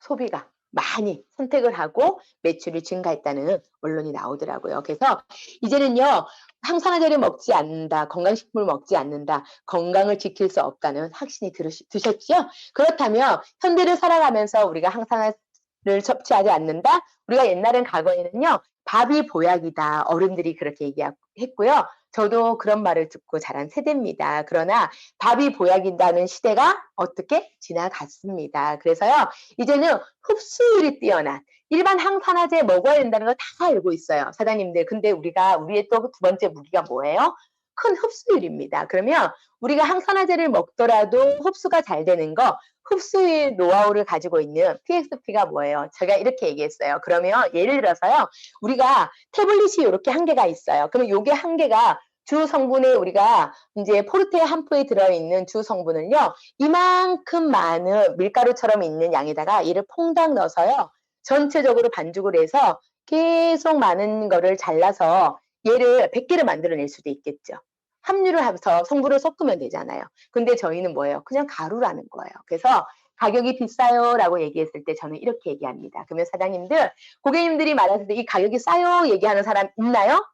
S1: 소비가 많이 선택을 하고 매출이 증가했다는 언론이 나오더라고요. 그래서 이제는요. 항산화제를 먹지 않는다. 건강식품을 먹지 않는다. 건강을 지킬 수 없다는 확신이 드셨죠? 그렇다면 현대를 살아가면서 우리가 항산화를 섭취하지 않는다. 우리가 옛날엔 과거에는요. 밥이 보약이다. 어른들이 그렇게 얘기했고요. 저도 그런 말을 듣고 자란 세대입니다. 그러나 밥이 보약이라는 시대가 어떻게 지나갔습니다. 그래서요. 이제는 흡수율이 뛰어난 일반 항산화제 먹어야 된다는 거 다 알고 있어요. 사장님들. 근데 우리의 또 두 번째 무기가 뭐예요? 큰 흡수율입니다. 그러면 우리가 항산화제를 먹더라도 흡수가 잘 되는 거 흡수율 노하우를 가지고 있는 TXP가 뭐예요? 제가 이렇게 얘기했어요. 그러면 예를 들어서요. 우리가 태블릿이 이렇게 한 개가 있어요. 그러면 요게 한 개가 주 성분에 우리가 이제 포르테 한 포에 들어있는 주 성분을요. 이만큼 많은 밀가루처럼 있는 양에다가 얘를 퐁당 넣어서요. 전체적으로 반죽을 해서 계속 많은 거를 잘라서 얘를 100개를 만들어낼 수도 있겠죠. 함유를 하면서 성분을 섞으면 되잖아요. 근데 저희는 뭐예요? 그냥 가루라는 거예요. 그래서 가격이 비싸요 라고 얘기했을 때 저는 이렇게 얘기합니다. 그러면 사장님들, 고객님들이 말하실 때 이 가격이 싸요 얘기하는 사람 있나요?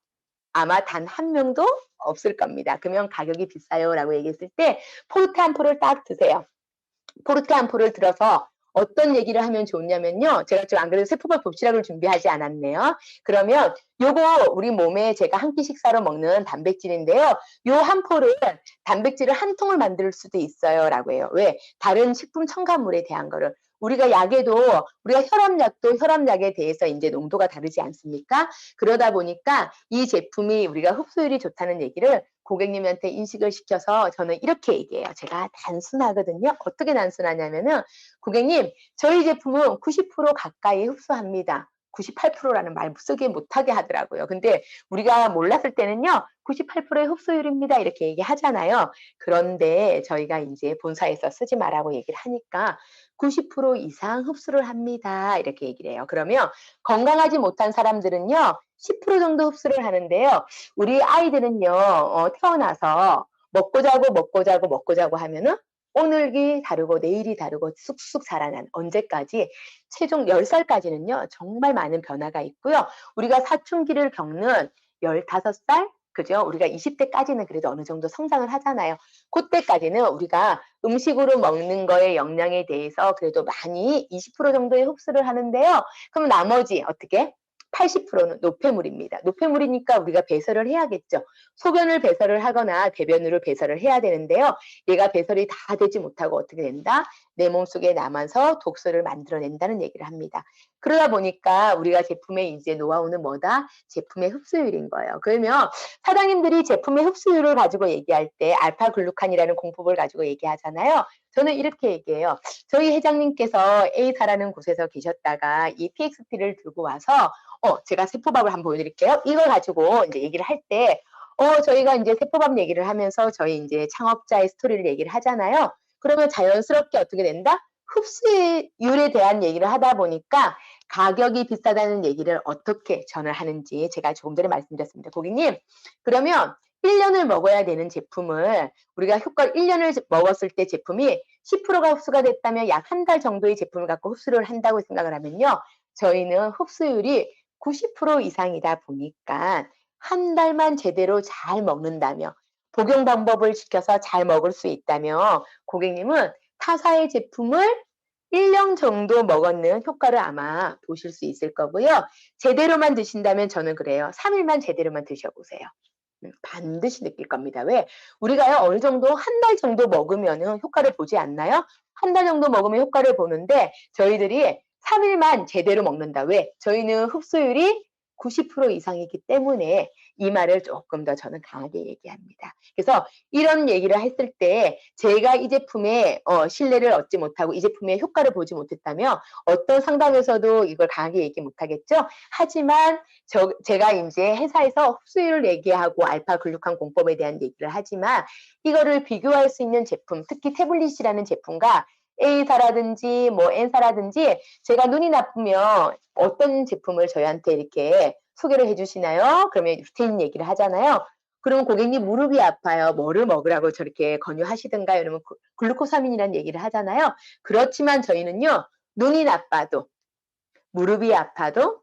S1: 아마 단 한 명도 없을 겁니다. 그러면 가격이 비싸요라고 얘기했을 때 포르테 한 포를 딱 드세요. 포르테 한 포를 들어서 어떤 얘기를 하면 좋냐면요. 제가 지금 안 그래도 세포밥 도시락을 준비하지 않았네요. 그러면 요거 우리 몸에 제가 한 끼 식사로 먹는 단백질인데요. 요 한 포를 단백질을 한 통을 만들 수도 있어요라고 해요. 왜? 다른 식품 첨가물에 대한 거를. 우리가 약에도 우리가 혈압약도 혈압약에 대해서 이제 농도가 다르지 않습니까? 그러다 보니까 이 제품이 우리가 흡수율이 좋다는 얘기를 고객님한테 인식을 시켜서 저는 이렇게 얘기해요. 제가 단순하거든요. 어떻게 단순하냐면은 고객님, 저희 제품은 90% 가까이 흡수합니다. 98%라는 말 쓰기 못하게 하더라고요. 근데 우리가 몰랐을 때는요, 98%의 흡수율입니다. 이렇게 얘기하잖아요. 그런데 저희가 이제 본사에서 쓰지 말라고 얘기를 하니까 90% 이상 흡수를 합니다. 이렇게 얘기를 해요. 그러면 건강하지 못한 사람들은요, 10% 정도 흡수를 하는데요. 우리 아이들은요, 태어나서 먹고 자고 먹고 자고 먹고 자고 하면은 오늘이 다르고 내일이 다르고 쑥쑥 자라난 언제까지 최종 10살까지는요, 정말 많은 변화가 있고요. 우리가 사춘기를 겪는 15살, 그죠? 우리가 20대까지는 그래도 어느 정도 성장을 하잖아요. 그때까지는 우리가 음식으로 먹는 거의 영양에 대해서 그래도 많이 20% 정도의 흡수를 하는데요. 그럼 나머지 어떻게? 80%는 노폐물입니다. 노폐물이니까 우리가 배설을 해야겠죠. 소변을 배설을 하거나 대변으로 배설을 해야 되는데요. 얘가 배설이 다 되지 못하고 어떻게 된다? 내 몸속에 남아서 독소를 만들어낸다는 얘기를 합니다. 그러다 보니까 우리가 제품의 이제 노하우는 뭐다? 제품의 흡수율인 거예요. 그러면 사장님들이 제품의 흡수율을 가지고 얘기할 때 알파글루칸이라는 공법을 가지고 얘기하잖아요. 저는 이렇게 얘기해요. 저희 회장님께서 A사라는 곳에서 계셨다가 이 TXP를 들고 와서 제가 세포밥을 한번 보여드릴게요. 이걸 가지고 이제 얘기를 할 때, 저희가 이제 세포밥 얘기를 하면서 저희 이제 창업자의 스토리를 얘기를 하잖아요. 그러면 자연스럽게 어떻게 된다? 흡수율에 대한 얘기를 하다 보니까 가격이 비싸다는 얘기를 어떻게 전을 하는지 제가 조금 전에 말씀드렸습니다. 고객님, 그러면 1년을 먹어야 되는 제품을 우리가 효과를 1년을 먹었을 때 제품이 10%가 흡수가 됐다면 약 한 달 정도의 제품을 갖고 흡수를 한다고 생각을 하면요. 저희는 흡수율이 90% 이상이다 보니까 한 달만 제대로 잘 먹는다며 복용 방법을 지켜서 잘 먹을 수 있다면 고객님은 타사의 제품을 1년 정도 먹었는 효과를 아마 보실 수 있을 거고요. 제대로만 드신다면 저는 그래요. 3일만 제대로만 드셔보세요. 반드시 느낄 겁니다. 왜? 우리가요, 어느 정도 한 달 정도 먹으면은 효과를 보지 않나요? 한 달 정도 먹으면 효과를 보는데 저희들이 3일만 제대로 먹는다. 왜? 저희는 흡수율이 90% 이상이기 때문에 이 말을 조금 더 저는 강하게 얘기합니다. 그래서 이런 얘기를 했을 때 제가 이 제품에 신뢰를 얻지 못하고 이 제품의 효과를 보지 못했다면 어떤 상담에서도 이걸 강하게 얘기 못하겠죠. 하지만 제가 이제 회사에서 흡수율을 얘기하고 알파글루칸 공법에 대한 얘기를 하지만 이거를 비교할 수 있는 제품, 특히 태블릿이라는 제품과 A사라든지 뭐 N사라든지 제가 눈이 나쁘면 어떤 제품을 저희한테 이렇게 소개를 해주시나요? 그러면 루테인 얘기를 하잖아요. 그러면 고객님 무릎이 아파요. 뭐를 먹으라고 저렇게 권유하시든가 이러면 글루코사민이라는 얘기를 하잖아요. 그렇지만 저희는요. 눈이 나빠도 무릎이 아파도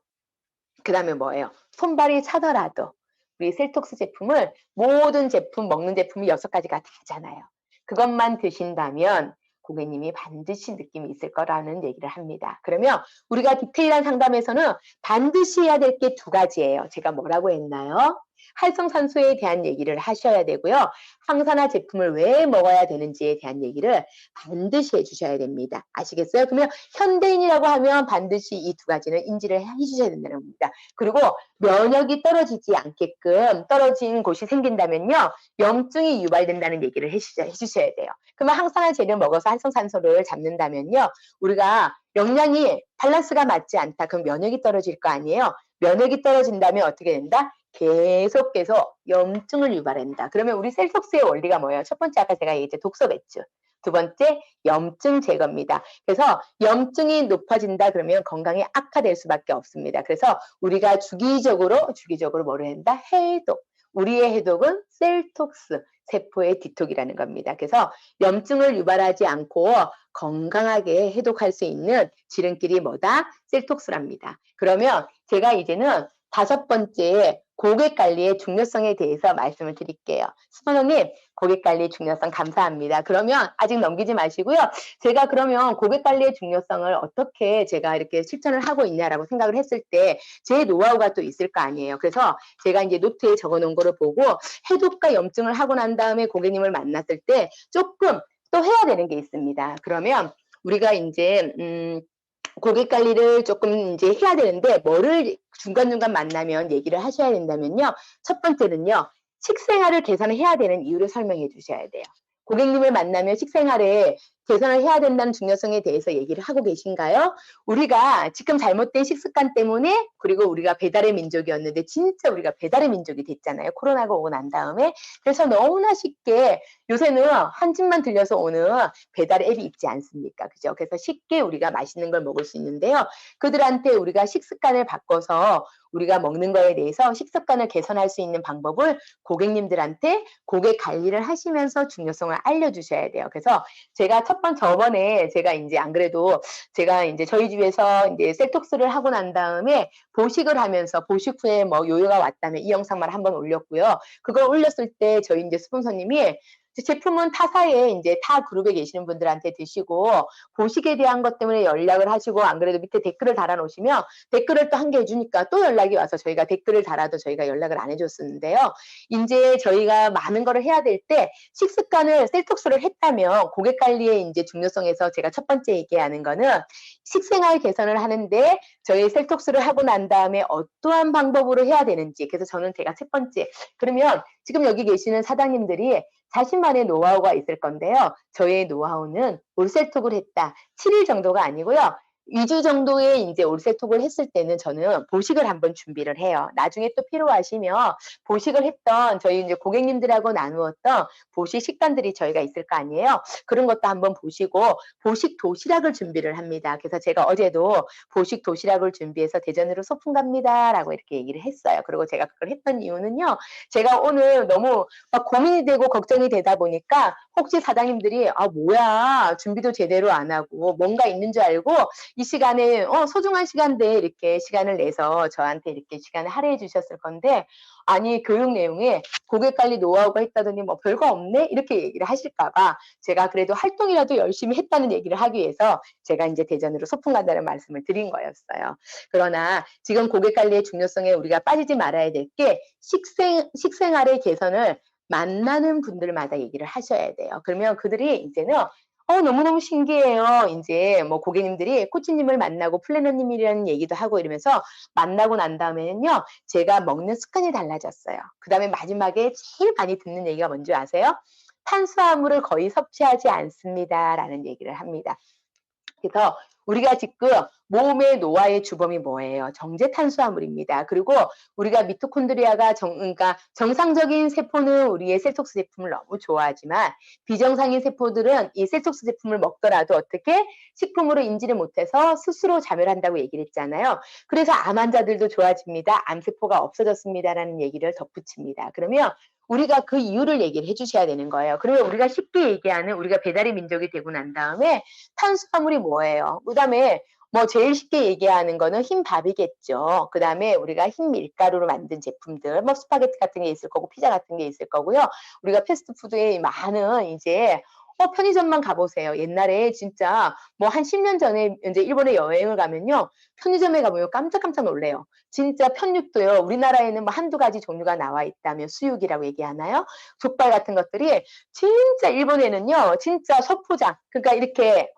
S1: 그 다음에 뭐예요? 손발이 차더라도 우리 셀톡스 제품을 모든 제품 먹는 제품이 6가지가 다잖아요. 그것만 드신다면 고객님이 반드시 느낌이 있을 거라는 얘기를 합니다. 그러면 우리가 디테일한 상담에서는 반드시 해야 될 게 2가지예요. 제가 뭐라고 했나요? 활성산소에 대한 얘기를 하셔야 되고요. 항산화 제품을 왜 먹어야 되는지에 대한 얘기를 반드시 해주셔야 됩니다. 아시겠어요? 그러면 현대인이라고 하면 반드시 이 2가지는 인지를 해주셔야 된다는 겁니다. 그리고 면역이 떨어지지 않게끔 떨어진 곳이 생긴다면요. 염증이 유발된다는 얘기를 해주셔야 돼요. 그러면 항산화 제를 먹어서 활성산소를 잡는다면요. 우리가 영양이 밸런스가 맞지 않다. 그럼 면역이 떨어질 거 아니에요. 면역이 떨어진다면 어떻게 된다? 계속 염증을 유발한다. 그러면 우리 셀톡스의 원리가 뭐예요? 첫 번째 아까 제가 얘기했죠. 독소 배출. 2번째 염증 제거입니다. 그래서 염증이 높아진다 그러면 건강이 악화될 수밖에 없습니다. 그래서 우리가 주기적으로 뭐를 한다? 해독. 우리의 해독은 셀톡스, 세포의 디톡이라는 겁니다. 그래서 염증을 유발하지 않고 건강하게 해독할 수 있는 지름길이 뭐다? 셀톡스랍니다. 그러면 제가 이제는 5번째 고객 관리의 중요성에 대해서 말씀을 드릴게요. 스포너님, 고객 관리의 중요성 감사합니다. 그러면 아직 넘기지 마시고요. 제가 그러면 고객 관리의 중요성을 어떻게 제가 이렇게 실천을 하고 있냐라고 생각을 했을 때 제 노하우가 또 있을 거 아니에요. 그래서 제가 이제 노트에 적어 놓은 거를 보고 해독과 염증을 하고 난 다음에 고객님을 만났을 때 조금 또 해야 되는 게 있습니다. 그러면 우리가 이제 고객 관리를 조금 이제 해야 되는데 뭐를 중간중간 만나면 얘기를 하셔야 된다면요. 첫 번째는요. 식생활을 개선을 해야 되는 이유를 설명해 주셔야 돼요. 고객님을 만나면 식생활에 개선을 해야 된다는 중요성에 대해서 얘기를 하고 계신가요? 우리가 지금 잘못된 식습관 때문에 그리고 우리가 배달의 민족이었는데 진짜 우리가 배달의 민족이 됐잖아요. 코로나가 오고 난 다음에. 그래서 너무나 쉽게 요새는 한 집만 들려서 오는 배달 앱이 있지 않습니까? 그죠? 그래서 쉽게 우리가 맛있는 걸 먹을 수 있는데요. 그들한테 우리가 식습관을 바꿔서 우리가 먹는 거에 대해서 식습관을 개선할 수 있는 방법을 고객님들한테 고객 관리를 하시면서 중요성을 알려주셔야 돼요. 그래서 제가 저번에 제가 이제 안 그래도 제가 이제 저희 집에서 이제 셀톡스를 하고 난 다음에 보식을 하면서 보식 후에 뭐 요요가 왔다면 이 영상만 한번 올렸고요. 그걸 올렸을 때 저희 이제 스폰서님이 제품은 타사에 이제 타 그룹에 계시는 분들한테 드시고 보식에 대한 것 때문에 연락을 하시고 안 그래도 밑에 댓글을 달아 놓으시면 댓글을 또 한 개 해주니까 또 연락이 와서 저희가 댓글을 달아도 저희가 연락을 안 해줬었는데요. 이제 저희가 많은 거를 해야 될 때 식습관을 셀톡스를 했다면 고객 관리의 이제 중요성에서 제가 첫 번째 얘기하는 거는 식생활 개선을 하는데 저희 셀톡스를 하고 난 다음에 어떠한 방법으로 해야 되는지 그래서 저는 제가 첫 번째 그러면 지금 여기 계시는 사장님들이 자신만의 노하우가 있을 건데요. 저의 노하우는 올셀톡을 했다. 7일 정도가 아니고요. 2주 정도의 이제 올세톡을 했을 때는 저는 보식을 한번 준비를 해요. 나중에 또 필요하시면 보식을 했던 저희 이제 고객님들하고 나누었던 보식 식단들이 저희가 있을 거 아니에요. 그런 것도 한번 보시고 보식 도시락을 준비를 합니다. 그래서 제가 어제도 보식 도시락을 준비해서 대전으로 소풍 갑니다라고 이렇게 얘기를 했어요. 그리고 제가 그걸 했던 이유는요. 제가 오늘 너무 막 고민이 되고 걱정이 되다 보니까 혹시 사장님들이 아 뭐야 준비도 제대로 안 하고 뭔가 있는 줄 알고 이 시간에 소중한 시간대 이렇게 시간을 내서 저한테 이렇게 시간을 할애해 주셨을 건데 아니 교육 내용에 고객 관리 노하우가 있다더니 뭐 별거 없네 이렇게 얘기를 하실까 봐 제가 그래도 활동이라도 열심히 했다는 얘기를 하기 위해서 제가 이제 대전으로 소풍 간다는 말씀을 드린 거였어요. 그러나 지금 고객 관리의 중요성에 우리가 빠지지 말아야 될 게 식생활의 개선을 만나는 분들마다 얘기를 하셔야 돼요. 그러면 그들이 이제는 너무너무 신기해요. 이제 뭐 고객님들이 코치님을 만나고 플래너님이라는 얘기도 하고 이러면서 만나고 난 다음에는요. 제가 먹는 습관이 달라졌어요. 그다음에 마지막에 제일 많이 듣는 얘기가 뭔지 아세요? 탄수화물을 거의 섭취하지 않습니다라는 얘기를 합니다. 그래서 우리가 지금 몸의 노화의 주범이 뭐예요? 정제 탄수화물입니다. 그리고 우리가 미토콘드리아가 그러니까 정상적인 세포는 우리의 셀톡스 제품을 너무 좋아하지만 비정상인 세포들은 이 셀톡스 제품을 먹더라도 어떻게 식품으로 인지를 못해서 스스로 자멸한다고 얘기를 했잖아요. 그래서 암 환자들도 좋아집니다. 암세포가 없어졌습니다라는 얘기를 덧붙입니다. 그러면 우리가 그 이유를 얘기를 해주셔야 되는 거예요. 그러면 우리가 쉽게 얘기하는 우리가 배달의 민족이 되고 난 다음에 탄수화물이 뭐예요? 그다음에 뭐 제일 쉽게 얘기하는 거는 흰 밥이겠죠. 그다음에 우리가 흰 밀가루로 만든 제품들, 뭐 스파게티 같은 게 있을 거고 피자 같은 게 있을 거고요. 우리가 패스트푸드에 많은 이제 편의점만 가보세요. 옛날에 진짜 뭐 한 10년 전에 이제 일본에 여행을 가면요. 편의점에 가보면 깜짝깜짝 놀래요. 진짜 편육도요. 우리나라에는 뭐 한두 가지 종류가 나와 있다면 수육이라고 얘기하나요? 족발 같은 것들이 진짜 일본에는요. 진짜 소포장 그러니까 이렇게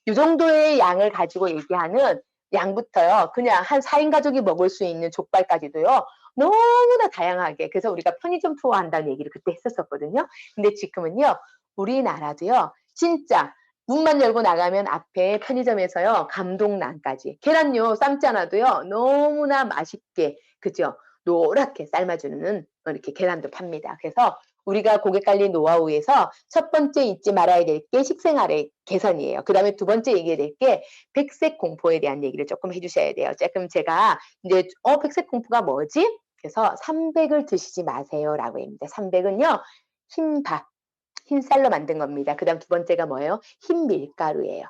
S1: 요 정도의 양을 가지고 얘기하는 양부터요. 그냥 한 4인 가족이 먹을 수 있는 족발까지도요. 너무나 다양하게 그래서 우리가 편의점 투어 한다는 얘기를 그때 했었었거든요. 근데 지금은요. 우리나라도요. 진짜 문만 열고 나가면 앞에 편의점에서요. 감동란까지 계란요 삶지 않아도요. 너무나 맛있게 그죠? 노랗게 삶아주는 이렇게 계란도 팝니다. 그래서 우리가 고객 관리 노하우에서 첫 번째 잊지 말아야 될 게 식생활의 개선이에요. 그다음에 두 번째 얘기해야 될 게 백색 공포에 대한 얘기를 조금 해주셔야 돼요. 조금 제가 이제 백색 공포가 뭐지? 그래서 300을 드시지 마세요라고 합니다. 300은요 흰밥, 흰쌀로 만든 겁니다. 그다음 두 번째가 뭐예요? 흰 밀가루예요.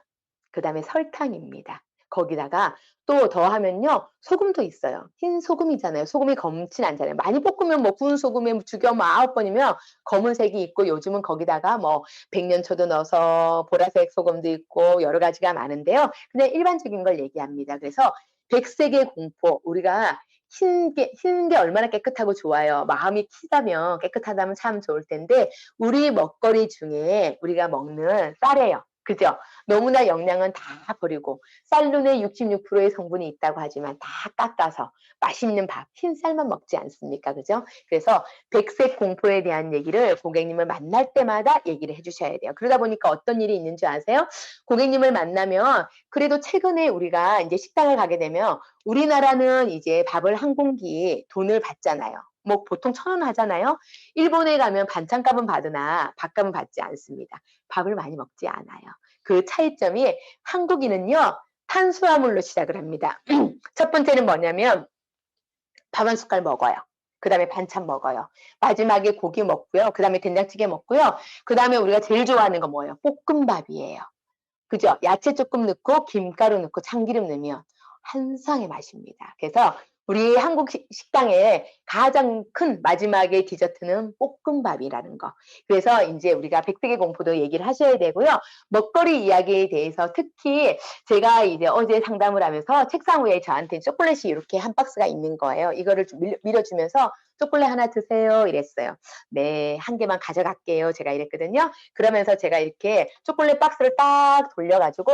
S1: 그다음에 설탕입니다. 거기다가 또 더하면요. 소금도 있어요. 흰 소금이잖아요. 소금이 검진 않잖아요. 많이 볶으면 뭐 구운 소금에 죽여 뭐 9번이면 검은색이 있고 요즘은 거기다가 뭐 백년초도 넣어서 보라색 소금도 있고 여러 가지가 많은데요. 그냥 일반적인 걸 얘기합니다. 그래서 백색의 공포, 우리가 흰게 얼마나 깨끗하고 좋아요. 마음이 키다면 깨끗하다면 참 좋을 텐데 우리 먹거리 중에 우리가 먹는 쌀이에요. 그죠? 너무나 영양은 다 버리고 쌀lun에 66%의 성분이 있다고 하지만 다 깎아서 맛있는 밥, 흰쌀만 먹지 않습니까? 그죠? 그래서 백색 공포에 대한 얘기를 고객님을 만날 때마다 얘기를 해주셔야 돼요. 그러다 보니까 어떤 일이 있는 줄 아세요? 고객님을 만나면 그래도 최근에 우리가 이제 식당을 가게 되면 우리나라는 이제 밥을 한 공기 돈을 받잖아요. 뭐 보통 1,000원 하잖아요. 일본에 가면 반찬값은 받으나 밥값은 받지 않습니다. 밥을 많이 먹지 않아요. 그 차이점이 한국인은요. 탄수화물로 시작을 합니다. 첫 번째는 뭐냐면 밥 한 숟갈 먹어요. 그 다음에 반찬 먹어요. 마지막에 고기 먹고요. 그 다음에 된장찌개 먹고요. 그 다음에 우리가 제일 좋아하는 거 뭐예요? 볶음밥이에요. 그죠? 야채 조금 넣고 김가루 넣고 참기름 넣으면 한상의 맛입니다. 그래서 우리 한국 식당에 가장 큰 마지막에 디저트는 볶음밥이라는 거. 그래서 이제 우리가 백색의 공포도 얘기를 하셔야 되고요. 먹거리 이야기에 대해서 특히 제가 이제 어제 상담을 하면서 책상 위에 저한테 초콜릿이 이렇게 한 박스가 있는 거예요. 이거를 좀 밀어주면서 초콜릿 하나 드세요 이랬어요. 네, 한 개만 가져갈게요. 제가 이랬거든요. 그러면서 제가 이렇게 초콜릿 박스를 딱 돌려가지고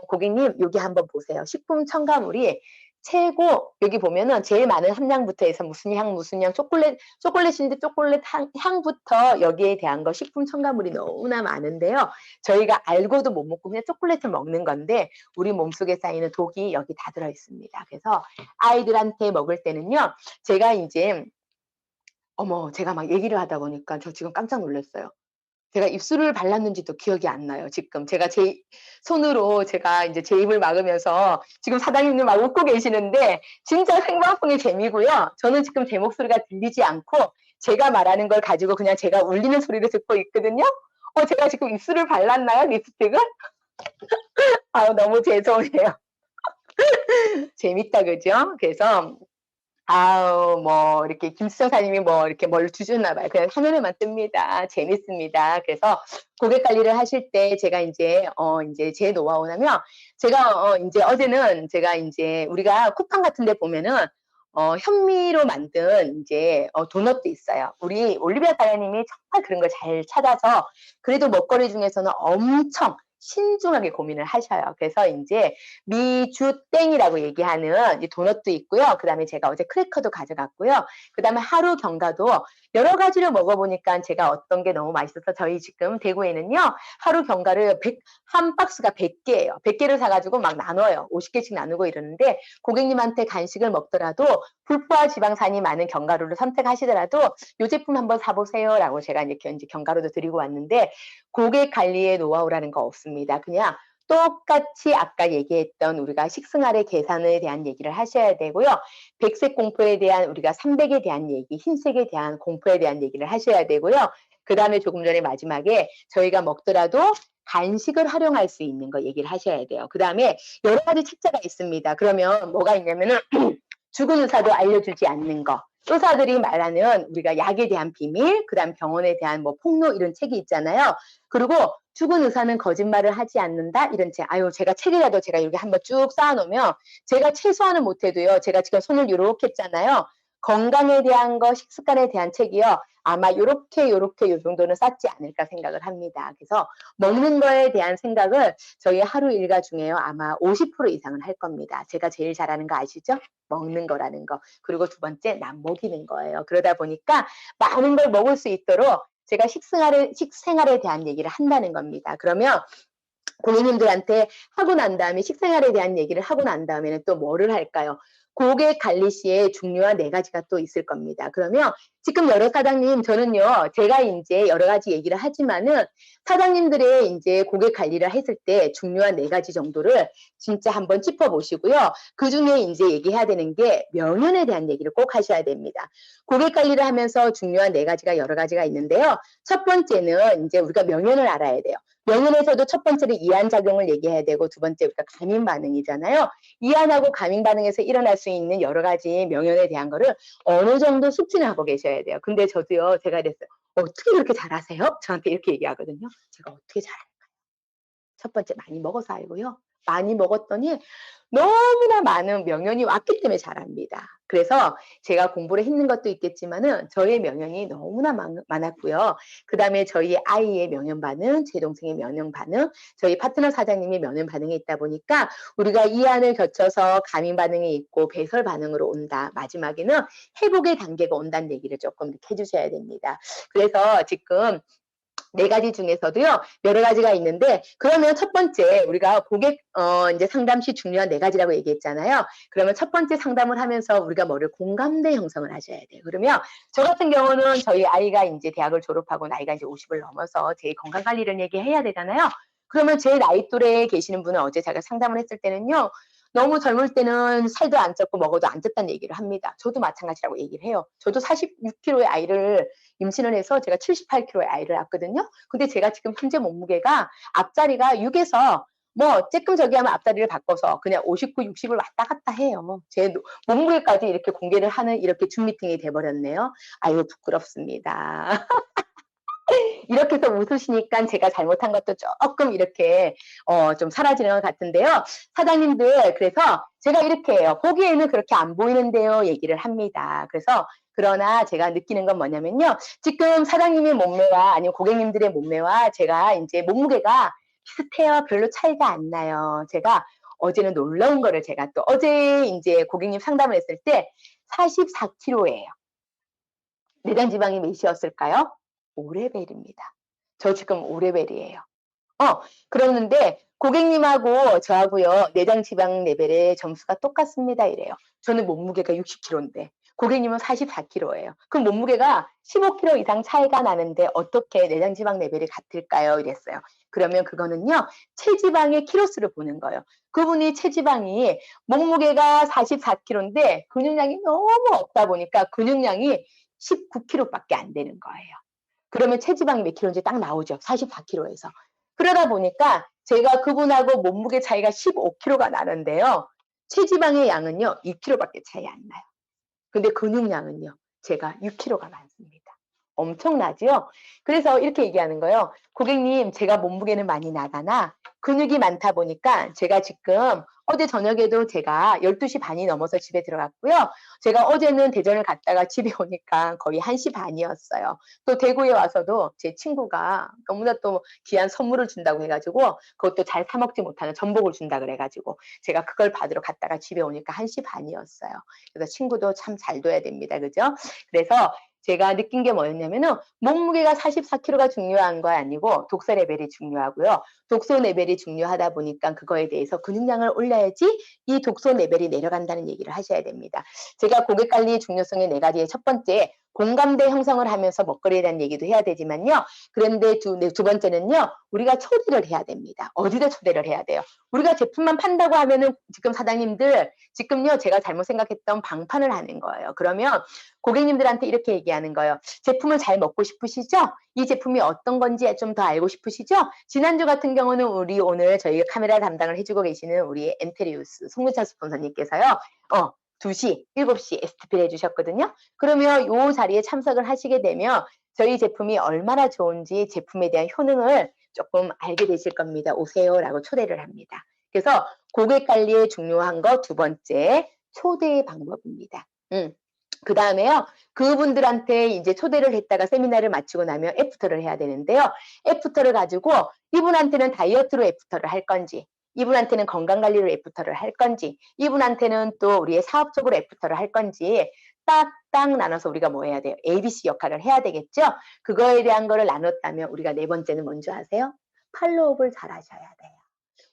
S1: 고객님 여기 한번 보세요. 식품 첨가물이 최고 여기 보면은 제일 많은 함량부터 해서 무슨 향 초콜릿인데 초콜릿 향부터 여기에 대한 거 식품 첨가물이 너무나 많은데요. 저희가 알고도 못 먹고 그냥 초콜릿을 먹는 건데 우리 몸속에 쌓이는 독이 여기 다 들어 있습니다. 그래서 아이들한테 먹을 때는요. 제가 이제 제가 막 얘기를 하다 보니까 저 지금 깜짝 놀랐어요. 제가 입술을 발랐는지도 기억이 안 나요. 지금 제가 제 손으로 제가 이제 제 입을 막으면서 지금 사장님들 막 웃고 계시는데 진짜 생방송의 재미고요. 저는 지금 제 목소리가 들리지 않고 제가 말하는 걸 가지고 그냥 제가 울리는 소리를 듣고 있거든요. 제가 지금 입술을 발랐나요? 립스틱을? 아우 너무 죄송해요. 재밌다 그죠? 그래서 아우 뭐 이렇게 김수정사님이 뭐 이렇게 뭘 주셨나 봐요. 그냥 화면에만 뜹니다. 재밌습니다. 그래서 고객 관리를 하실 때 제가 이제 이제 제 노하우냐면 제가 이제 어제는 제가 이제 우리가 쿠팡 같은 데 보면은 현미로 만든 이제 도넛도 있어요. 우리 올리비아 사장님이 정말 그런 걸 잘 찾아서 그래도 먹거리 중에서는 엄청 신중하게 고민을 하셔요. 그래서 이제 미주땡이라고 얘기하는 이 도넛도 있고요. 그 다음에 제가 어제 크래커도 가져갔고요. 그 다음에 하루 경과도 여러 가지를 먹어보니까 제가 어떤 게 너무 맛있어서 저희 지금 대구에는요. 하루 경과를 한 박스가 100개예요. 100개를 사가지고 막 나눠요. 50개씩 나누고 이러는데 고객님한테 간식을 먹더라도 불포화 지방산이 많은 견과류를 선택하시더라도 이 제품 한번 사보세요 라고 제가 이제 견과류도 드리고 왔는데 고객 관리의 노하우라는 거 없습니다. 그냥 똑같이 아까 얘기했던 우리가 식생활의 계산에 대한 얘기를 하셔야 되고요. 백색 공포에 대한 우리가 300에 대한 얘기, 흰색에 대한 공포에 대한 얘기를 하셔야 되고요. 그 다음에 조금 전에 마지막에 저희가 먹더라도 간식을 활용할 수 있는 거 얘기를 하셔야 돼요. 그 다음에 여러 가지 책자가 있습니다. 그러면 뭐가 있냐면은 죽은 의사도 알려주지 않는 거. 의사들이 말하는 우리가 약에 대한 비밀, 그 다음 병원에 대한 뭐 폭로 이런 책이 있잖아요. 그리고 죽은 의사는 거짓말을 하지 않는다 이런 책. 아유 제가 책이라도 제가 이렇게 한번 쭉 쌓아놓으면 제가 최소한은 못해도요. 제가 지금 손을 이렇게 했잖아요. 건강에 대한 거, 식습관에 대한 책이요. 아마 요렇게 요 정도는 쌓지 않을까 생각을 합니다. 그래서 먹는 거에 대한 생각을 저희 하루 일과 중에요. 아마 50% 이상은 할 겁니다. 제가 제일 잘하는 거 아시죠? 먹는 거라는 거. 그리고 두 번째 남 먹이는 거예요. 그러다 보니까 많은 걸 먹을 수 있도록 제가 식생활에 대한 얘기를 한다는 겁니다. 그러면 고객님들한테 하고 난 다음에 식생활에 대한 얘기를 하고 난 다음에는 또 뭐를 할까요? 고객 관리 시에 중요한 4가지가 또 있을 겁니다. 그러면 지금 여러 사장님 저는요. 제가 인제 여러 가지 얘기를 하지만은 사장님들의 인제 고객 관리를 했을 때 중요한 4 가지 정도를 진짜 한번 짚어 보시고요. 그중에 인제 얘기해야 되는 게 명연에 대한 얘기를 꼭 하셔야 됩니다. 고객 관리를 하면서 중요한 4 가지가 여러 가지가 있는데요. 첫 번째는 인제 우리가 명연을 알아야 돼요. 명연에서도 첫 번째는 이한 작용을 얘기해야 되고 두 번째 우리가 감인 반응이잖아요. 이한하고 감인 반응에서 일어날 수 있는 여러 가지 명연에 대한 거를 어느 정도 숙지는 하고 계셔야 돼요. 근데 저도요. 제가 이랬어요. "어떻게 그렇게 잘하세요?" 저한테 이렇게 얘기하거든요. 제가 어떻게 잘할까요? 첫 번째 많이 먹어서 알고요. 많이 먹었더니 너무나 많은 명연이 왔기 때문에 잘합니다. 그래서 제가 공부를 했는 것도 있겠지만은 저의 명연이 너무나 많았고요. 그다음에 저희 아이의 명연 반응, 제 동생의 명연 반응, 저희 파트너 사장님의 명연 반응이 있다 보니까 우리가 이한을 거쳐서 감인 반응이 있고 배설 반응으로 온다. 마지막에는 회복의 단계가 온다는 얘기를 조금 이렇게 해 주셔야 됩니다. 그래서 지금 4 가지 중에서도요. 여러 가지가 있는데 그러면 첫 번째 우리가 고객 인제 상담 시 중요한 4 가지라고 얘기했잖아요. 그러면 첫 번째 상담을 하면서 우리가 뭐를 공감대 형성을 하셔야 돼요. 그러면 저 같은 경우는 저희 아이가 인제 대학을 졸업하고 나이가 이제 50을 넘어서 제 건강 관리를 얘기해야 되잖아요. 그러면 제 나이 또래에 계시는 분은 어제 제가 상담을 했을 때는요. 너무 젊을 때는 살도 안 쪘고 먹어도 안 쪘다는 얘기를 합니다. 저도 마찬가지라고 얘기를 해요. 저도 46 킬로의 아이를 임신을 해서 제가 78 킬로의 아이를 낳았거든요. 근데 제가 지금 현재 몸무게가 앞자리가 6에서 뭐 쬐끔 저기 하면 앞자리를 바꿔서 그냥 59, 60을 왔다 갔다 해요. 제 몸무게까지 이렇게 공개를 하는 이렇게 줌 미팅이 돼 버렸네요. 아유 부끄럽습니다. 이렇게 해서 웃으시니까 제가 잘못한 것도 조금 이렇게 좀 사라지는 것 같은데요. 사장님들 그래서 제가 이렇게 해요. "보기에는 그렇게 안 보이는데요." 얘기를 합니다. 그래서 그러나 제가 느끼는 건 뭐냐면요. 지금 사장님의 몸매와 아니면 고객님들의 몸매와 제가 인제 몸무게가 비슷해요. 별로 차이가 안 나요. 제가 어제는 놀라운 거를 제가 또 어제 인제 고객님 상담을 했을 때 44 킬로예요. 내장 지방이 몇이었을까요? 5 레벨입니다. 저 지금 5 레벨이에요. 어 그러는데 고객님하고 저하고요. 내장 지방 레벨의 점수가 똑같습니다 이래요. 저는 몸무게가 60 킬로인데 고객님은 44 킬로예요. 그럼 몸무게가 15 킬로 이상 차이가 나는데 어떻게 내장 지방 레벨이 같을까요? 이랬어요. 그러면 그거는요. 체지방의 키로수를 보는 거예요. 그분이 체지방이 몸무게가 44 킬로인데 근육량이 너무 없다 보니까 근육량이 19 킬로밖에 안 되는 거예요. 그러면 체지방이 몇 킬로인지 딱 나오죠. 44 킬로에서. 그러다 보니까 제가 그분하고 몸무게 차이가 15 킬로가 나는데요. 체지방의 양은요. 2 킬로밖에 차이 안 나요. 근데 근육량은요. 제가 6 킬로가 많습니다. 엄청나죠? 그래서 이렇게 얘기하는 거예요. "고객님 제가 몸무게는 많이 나가나 근육이 많다 보니까 제가 지금 어제 저녁에도 제가 12시 반이 넘어서 집에 들어갔고요. 제가 어제는 대전을 갔다가 집에 오니까 거의 1시 반이었어요. 또 대구에 와서도 제 친구가 너무나 또 귀한 선물을 준다고 해 가지고 그것도 잘 사 먹지 못하는 전복을 준다 그래 가지고 제가 그걸 받으러 갔다가 집에 오니까 1시 반이었어요. 그래서 친구도 참 잘 둬야 됩니다. 그죠? 그래서 제가 느낀 게 뭐였냐면은 몸무게가 44 킬로가 중요한 거 아니고 독소 레벨이 중요하고요. 독소 레벨이 중요하다 보니까 그거에 대해서 근육량을 올려야지 이 독소 레벨이 내려간다는 얘기를 하셔야 됩니다. 제가 고객 관리의 중요성의 4 가지의 첫 번째 공감대 형성을 하면서 먹거리에 대한 얘기도 해야 되지만요. 그런데 두 번째는요. 우리가 초대를 해야 됩니다. 어디다 초대를 해야 돼요? 우리가 제품만 판다고 하면은 지금 사장님들 지금요. 제가 잘못 생각했던 방판을 하는 거예요. 그러면 고객님들한테 이렇게 얘기하는 거예요. "제품을 잘 먹고 싶으시죠? 이 제품이 어떤 건지 좀 더 알고 싶으시죠?" 지난주 같은 경우는 우리 오늘 저희 카메라 담당을 해 주고 계시는 우리 엔테리우스 송문찬 스폰서님께서요. 2시, 7시 에스티피를 해 주셨거든요. 그러면 요 자리에 참석을 하시게 되면 저희 제품이 얼마나 좋은지 제품에 대한 효능을 조금 알게 되실 겁니다. "오세요."라고 초대를 합니다. 그래서 고객 관리에 중요한 거 두 번째 초대의 방법입니다. 그다음에요. 그분들한테 이제 초대를 했다가 세미나를 마치고 나면 애프터를 해야 되는데요. 애프터를 가지고 이분한테는 다이어트로 애프터를 할 건지 이분한테는 건강 관리로 애프터를 할 건지 이분한테는 또 우리의 사업적으로 애프터를 할 건지 딱딱 나눠서 우리가 뭐 해야 돼요? ABC 역할을 해야 되겠죠? 그거에 대한 거를 나눴다면 우리가 네 번째는 뭔지 아세요? 팔로우업을 잘 하셔야 돼요.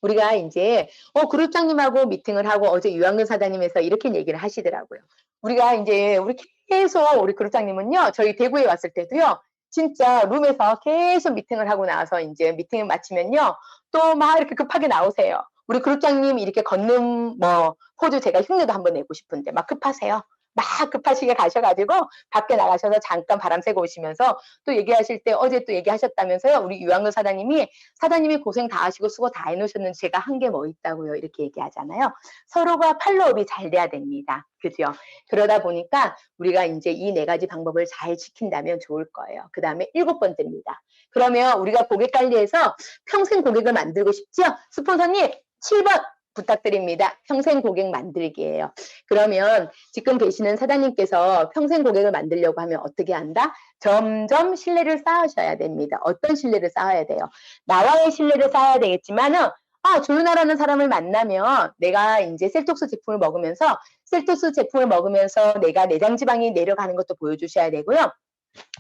S1: 우리가 이제 그룹장님하고 미팅을 하고 어제 유학연 사장님에서 이렇게 얘기를 하시더라고요. 우리가 이제 우리 계속 우리 그룹장님은요. 저희 대구에 왔을 때도요. 진짜 룸에서 계속 미팅을 하고 나서 이제 미팅을 마치면요. 또 막 이렇게 급하게 나오세요. 우리 그룹장님 이렇게 걷는 뭐 포즈 제가 흉내도 한번 내고 싶은데 막 급하세요. 막 급하시게 가셔가지고 밖에 나가셔서 잠깐 바람 쐬고 오시면서 또 얘기하실 때 어제 또 얘기하셨다면서요. 우리 유학연 사장님이 고생 다 하시고 수고 다 해놓으셨는데 제가 한 게 뭐 있다고요. 이렇게 얘기하잖아요. 서로가 팔로업이 잘 돼야 됩니다. 그죠? 그러다 보니까 우리가 이제 이 네 가지 방법을 잘 지킨다면 좋을 거예요. 그 다음에 7번째입니다. 그러면 우리가 고객 관리에서 평생 고객을 만들고 싶죠? 스폰서님 7번 부탁드립니다. 평생 고객 만들기예요. 그러면 지금 계시는 사장님께서 평생 고객을 만들려고 하면 어떻게 한다? 점점 신뢰를 쌓으셔야 됩니다. 어떤 신뢰를 쌓아야 돼요? 나와의 신뢰를 쌓아야 되겠지만은 조윤아라는 사람을 만나면 내가 이제 셀톡스 제품을 먹으면서 내가 내장 지방이 내려가는 것도 보여주셔야 되고요.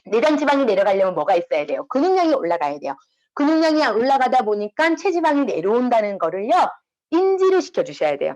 S1: 내장 지방이 내려가려면 뭐가 있어야 돼요? 근육량이 올라가야 돼요. 근육량이 올라가다 보니까 체지방이 내려온다는 거를요. 인지를 시켜주셔야 돼요.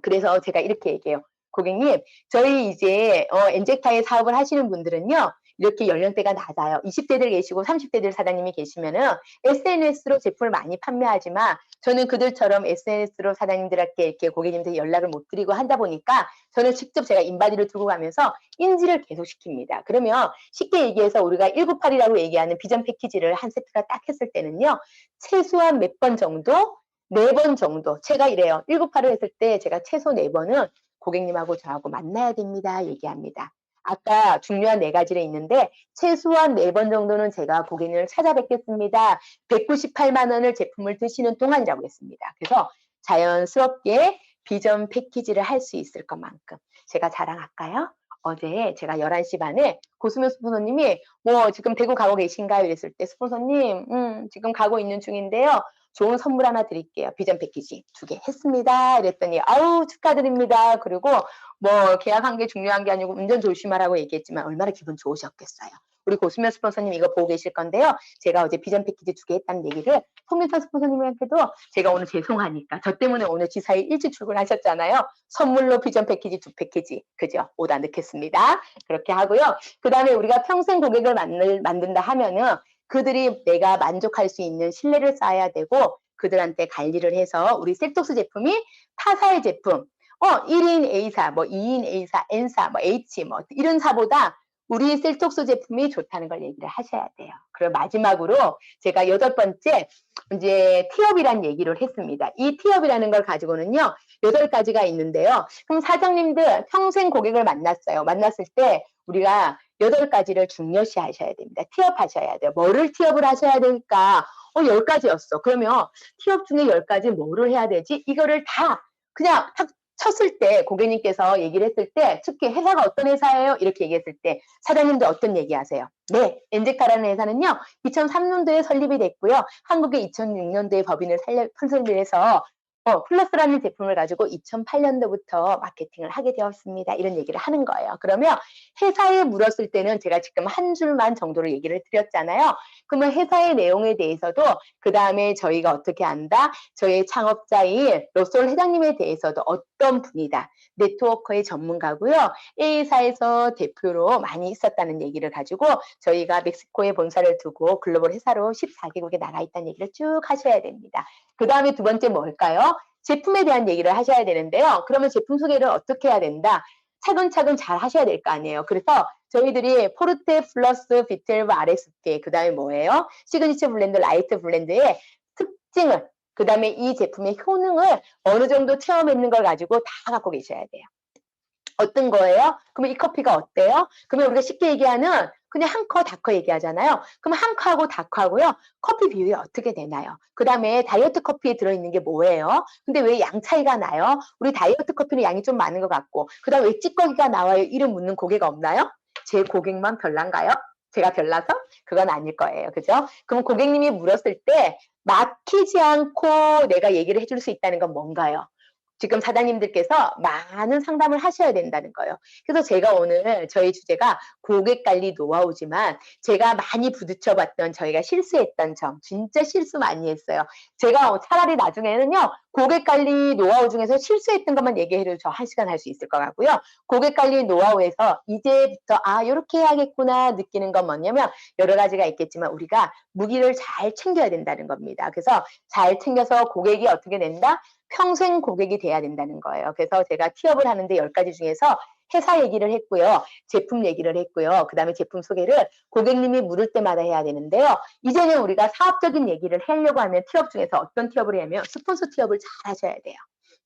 S1: 그래서 제가 이렇게 얘기해요. 고객님, 저희 이제 엔젝타의 사업을 하시는 분들은요. 이렇게 연령대가 낮아요. 20대들 계시고 30대들 사장님이 계시면은 SNS로 제품을 많이 판매하지만 저는 그들처럼 SNS로 사장님들께 이렇게 고객님들 연락을 못 드리고 하다 보니까 저는 직접 제가 인바디를 들고 가면서 인지를 계속 시킵니다. 그러면 쉽게 얘기해서 우리가 198이라고 얘기하는 비전 패키지를 한 세트가 딱 했을 때는요. 최소한 몇 번 정도 4번 정도. 제가 이래요. 198을 했을 때 제가 최소 4번은 고객님하고 저하고 만나야 됩니다. 얘기합니다. 아까 중요한 4가지를 있는데 최소한 4번 정도는 제가 고객님을 찾아뵙겠습니다. 198만 원을 제품을 드시는 동안이라고 했습니다. 그래서 자연스럽게 비전 패키지를 할 수 있을 것만큼 제가 자랑할까요? 어제 제가 11시 반에 고수면 스폰서님이 지금 대구 가고 계신가요? 이랬을 때 스폰서님 지금 가고 있는 중인데요. 좋은 선물 하나 드릴게요. 비전 패키지 2개 했습니다. 이랬더니 아우 축하드립니다. 그리고 계약한 게 중요한 게 아니고 운전 조심하라고 얘기했지만 얼마나 기분 좋으셨겠어요. 우리 고수면 스폰서님 이거 보고 계실 건데요. 제가 어제 비전 패키지 2개 했다는 얘기를 송민선 스폰서님한테도 제가 오늘 죄송하니까 저 때문에 오늘 지사에 일찍 출근하셨잖아요. 선물로 비전 패키지 2패키지 그죠? 오다 넣겠습니다. 그렇게 하고요. 그 다음에 우리가 평생 고객을 만든다 하면은 그들이 내가 만족할 수 있는 신뢰를 쌓아야 되고 그들한테 관리를 해서 우리 셀톡스 제품이 타사의 제품 1인 A사, 2인 A사, N사, H 이런 사보다 우리 셀톡스 제품이 좋다는 걸 얘기를 하셔야 돼요. 그리고 마지막으로 제가 8번째 이제 티업이란 얘기를 했습니다. 이 티업이라는 걸 가지고는요. 8가지가 있는데요. 그럼 사장님들 평생 고객을 만났어요. 만났을 때 우리가 8가지를 중요시 하셔야 됩니다. 티업하셔야 돼요. 뭐를 티업을 하셔야 될까? 10가지였어. 그러면 티업 중에 10가지 뭐를 해야 되지? 이거를 다 그냥 탁 쳤을 때 고객님께서 얘기를 했을 때 특히 회사가 어떤 회사예요? 이렇게 얘기했을 때 사장님도 어떤 얘기하세요? 네, 엔제카라는 회사는요. 2003년도에 설립이 됐고요. 한국에 2006년도에 법인을 설립을 해서 플러스라는 제품을 가지고 2008년도부터 마케팅을 하게 되었습니다. 이런 얘기를 하는 거예요. 그러면 회사에 물었을 때는 제가 지금 한 줄만 정도로 얘기를 드렸잖아요. 그러면 회사의 내용에 대해서도 그 다음에 저희가 어떻게 한다? 저희 창업자인 로솔 회장님에 대해서도 어떤 분이다. 네트워커의 전문가고요. A사에서 대표로 많이 있었다는 얘기를 가지고 저희가 멕시코에 본사를 두고 글로벌 회사로 14개국에 나가 있다는 얘기를 쭉 하셔야 됩니다. 그 다음에 2번째 뭘까요? 제품에 대한 얘기를 하셔야 되는데요. 그러면 제품 소개를 어떻게 해야 된다? 차근차근 잘 하셔야 될 거 아니에요. 그래서 저희들이 포르테 플러스 비틀브 RSP 그 다음에 뭐예요? 시그니처 블렌드 라이트 블렌드의 특징을 그 다음에 이 제품의 효능을 어느 정도 체험했는 걸 가지고 다 갖고 계셔야 돼요. 어떤 거예요? 그러면 이 커피가 어때요? 그러면 우리가 쉽게 얘기하는 그냥 한 커, 다커 얘기하잖아요. 그럼 한 커하고 다커하고요. 커피 비율이 어떻게 되나요? 그 다음에 다이어트 커피에 들어있는 게 뭐예요? 근데 왜 양 차이가 나요? 우리 다이어트 커피는 양이 좀 많은 것 같고 그 다음에 왜 찌꺼기가 나와요? 이름 묻는 고객 없나요? 제 고객만 별난가요? 제가 별나서? 그건 아닐 거예요. 그죠? 그럼 고객님이 물었을 때 막히지 않고 내가 얘기를 해줄 수 있다는 건 뭔가요? 지금 사장님들께서 많은 상담을 하셔야 된다는 거예요. 그래서 제가 오늘 저희 주제가 고객 관리 노하우지만 제가 많이 부딪혀 봤던 저희가 실수했던 점, 진짜 실수 많이 했어요. 제가 차라리 나중에는요, 고객 관리 노하우 중에서 실수했던 것만 얘기해도 저 1시간 할 수 있을 것 같고요. 고객 관리 노하우에서 이제부터 요렇게 해야겠구나 느끼는 건 뭐냐면 여러 가지가 있겠지만 우리가 무기를 잘 챙겨야 된다는 겁니다. 그래서 잘 챙겨서 고객이 어떻게 된다? 평생 고객이 돼야 된다는 거예요. 그래서 제가 티업을 하는데 10가지 중에서 회사 얘기를 했고요. 제품 얘기를 했고요. 그다음에 제품 소개를 고객님이 물을 때마다 해야 되는데요. 이제는 우리가 사업적인 얘기를 하려고 하면 티업 중에서 어떤 티업을 해야 하면 스폰서 티업을 잘 하셔야 돼요.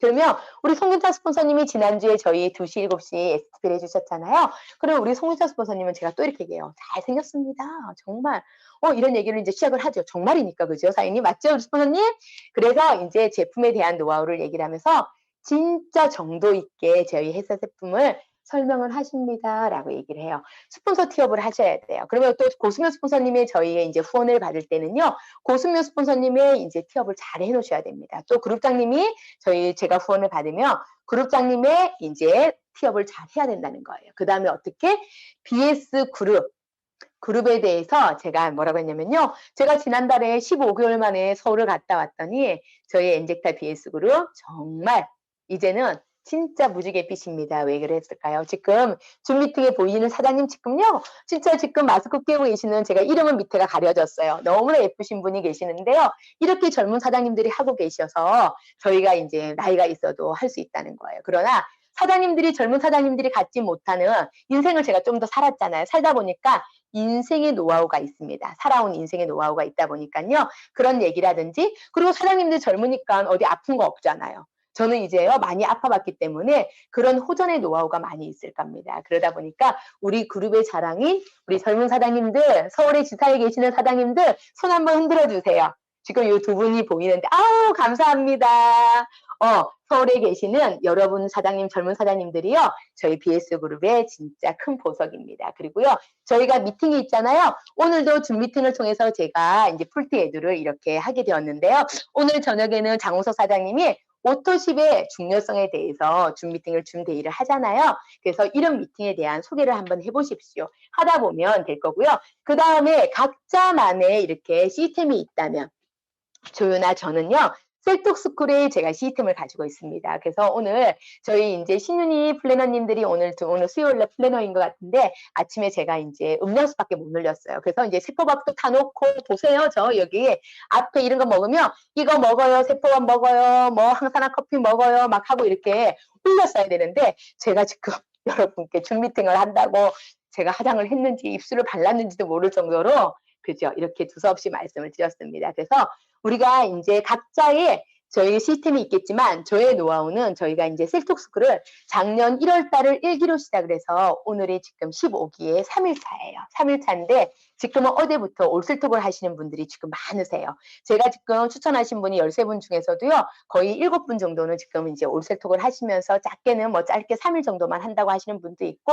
S1: 그러면 우리 송윤찬 스폰서님이 지난주에 저희 2시, 7시 STP를 해주셨잖아요. 그럼 우리 송윤찬 스폰서님은 제가 또 이렇게 얘기해요. 잘생겼습니다. 정말. 이런 얘기를 이제 시작을 하죠. 정말이니까, 그죠? 사인님, 맞죠? 스폰서님? 그래서 이제 제품에 대한 노하우를 얘기를 하면서 진짜 정도 있게 저희 회사 제품을 설명을 하십니다. 라고 얘기를 해요. 스폰서 티업을 하셔야 돼요. 그러면 또 고수명 스폰서님의 저희의 이제 후원을 받을 때는요, 고수명 스폰서님의 이제 티업을 잘 해놓으셔야 됩니다. 또 그룹장님이 제가 후원을 받으면 그룹장님의 이제 티업을 잘 해야 된다는 거예요. 그 다음에 어떻게? BS 그룹에 대해서 제가 뭐라고 했냐면요. 제가 지난달에 15개월 만에 서울을 갔다 왔더니 저희 엔젝타 BS 그룹 정말 이제는 진짜 무지갯빛입니다. 왜 그랬을까요? 지금 줌 미팅에 보이는 사장님 지금요. 진짜 지금 마스크 끼고 계시는 제가 이름은 밑에가 가려졌어요. 너무나 예쁘신 분이 계시는데요. 이렇게 젊은 사장님들이 하고 계셔서 저희가 이제 나이가 있어도 할 수 있다는 거예요. 그러나 젊은 사장님들이 갖지 못하는 인생을 제가 좀 더 살았잖아요. 살다 보니까 인생의 노하우가 있습니다. 살아온 인생의 노하우가 있다 보니까요. 그런 얘기라든지, 그리고 사장님들 젊으니까 어디 아픈 거 없잖아요. 저는 이제요, 많이 아파봤기 때문에 그런 호전의 노하우가 많이 있을 겁니다. 그러다 보니까 우리 그룹의 자랑인 우리 젊은 사장님들, 서울의 지사에 계시는 사장님들 손 한번 흔들어 주세요. 지금 이 두 분이 보이는데, 감사합니다. 서울에 계시는 여러분 사장님, 젊은 사장님들이요, 저희 BS그룹의 진짜 큰 보석입니다. 그리고요, 저희가 미팅이 있잖아요. 오늘도 줌 미팅을 통해서 제가 이제 풀티 에듀를 이렇게 하게 되었는데요. 오늘 저녁에는 장우석 사장님이 오토십의 중요성에 대해서 줌 미팅을 줌 데이를 하잖아요. 그래서 이런 미팅에 대한 소개를 한번 해보십시오. 하다 보면 될 거고요. 그 다음에 각자만의 이렇게 시스템이 있다면, 조유나 저는요, 셀톡스쿨에 제가 시스템을 가지고 있습니다. 그래서 오늘 저희 이제 신윤희 플래너님들이 오늘 수요일날 플래너인 것 같은데 아침에 제가 이제 음료수밖에 못 늘렸어요. 그래서 이제 세포밥도 타놓고 보세요. 저 여기 앞에 이런 거 먹으면 이거 먹어요. 세포밥 먹어요. 뭐 항산화 커피 먹어요. 막 하고 이렇게 흘렸어야 되는데 제가 지금 여러분께 줌 미팅을 한다고 제가 화장을 했는지 입술을 발랐는지도 모를 정도로 그죠? 이렇게 두서없이 말씀을 드렸습니다. 그래서 우리가 이제 각자의 저희 시스템이 있겠지만 저의 노하우는 저희가 이제 셀톡스쿨을 작년 1월 달을 1기로 시작을 해서 오늘이 지금 15기의 3일차예요. 3일차인데 지금은 어제부터 올셀톡을 하시는 분들이 지금 많으세요. 제가 지금 추천하신 분이 13분 중에서도요. 거의 7분 정도는 지금 이제 올셀톡을 하시면서 짧게는 뭐 짧게 3일 정도만 한다고 하시는 분도 있고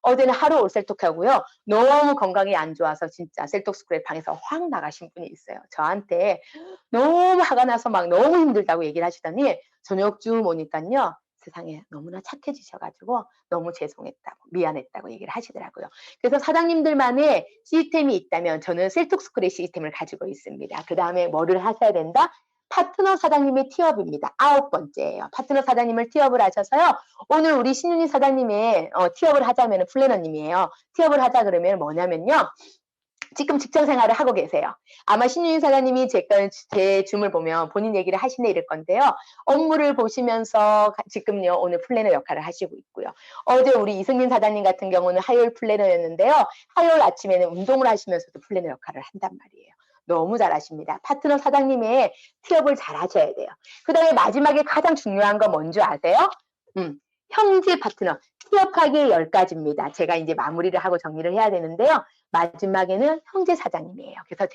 S1: 어제는 하루 올셀톡 하고요. 너무 건강이 안 좋아서 진짜 셀톡스쿨의 방에서 확 나가신 분이 있어요. 저한테 너무 화가 나서 막 너무 힘들다고 얘기를 하시더니 저녁쯤 오니까요. 세상에 너무나 착해지셔가지고 너무 죄송했다고 미안했다고 얘기를 하시더라고요. 그래서 사장님들만의 시스템이 있다면 저는 셀톡스쿨의 시스템을 가지고 있습니다. 그 다음에 뭐를 하셔야 된다? 파트너 사장님의 티업입니다. 9번째예요. 파트너 사장님을 티업을 하셔서요. 오늘 우리 신윤희 사장님의 티업을 하자면 플래너님이에요. 티업을 하자 그러면 뭐냐면요. 지금 직장 생활을 하고 계세요. 아마 신윤희 사장님이 제 줌을 보면 본인 얘기를 하시네 이럴 건데요. 업무를 보시면서 지금요 오늘 플래너 역할을 하시고 있고요. 어제 우리 이승민 사장님 같은 경우는 화요일 플래너였는데요. 화요일 아침에는 운동을 하시면서도 플래너 역할을 한단 말이에요. 너무 잘하십니다. 파트너 사장님의 티업을 잘 하셔야 돼요. 그 다음에 마지막에 가장 중요한 거 뭔지 아세요? 형제 파트너. 티업하기 10가지입니다. 제가 이제 마무리를 하고 정리를 해야 되는데요. 마지막에는 형제 사장님이에요. 그래서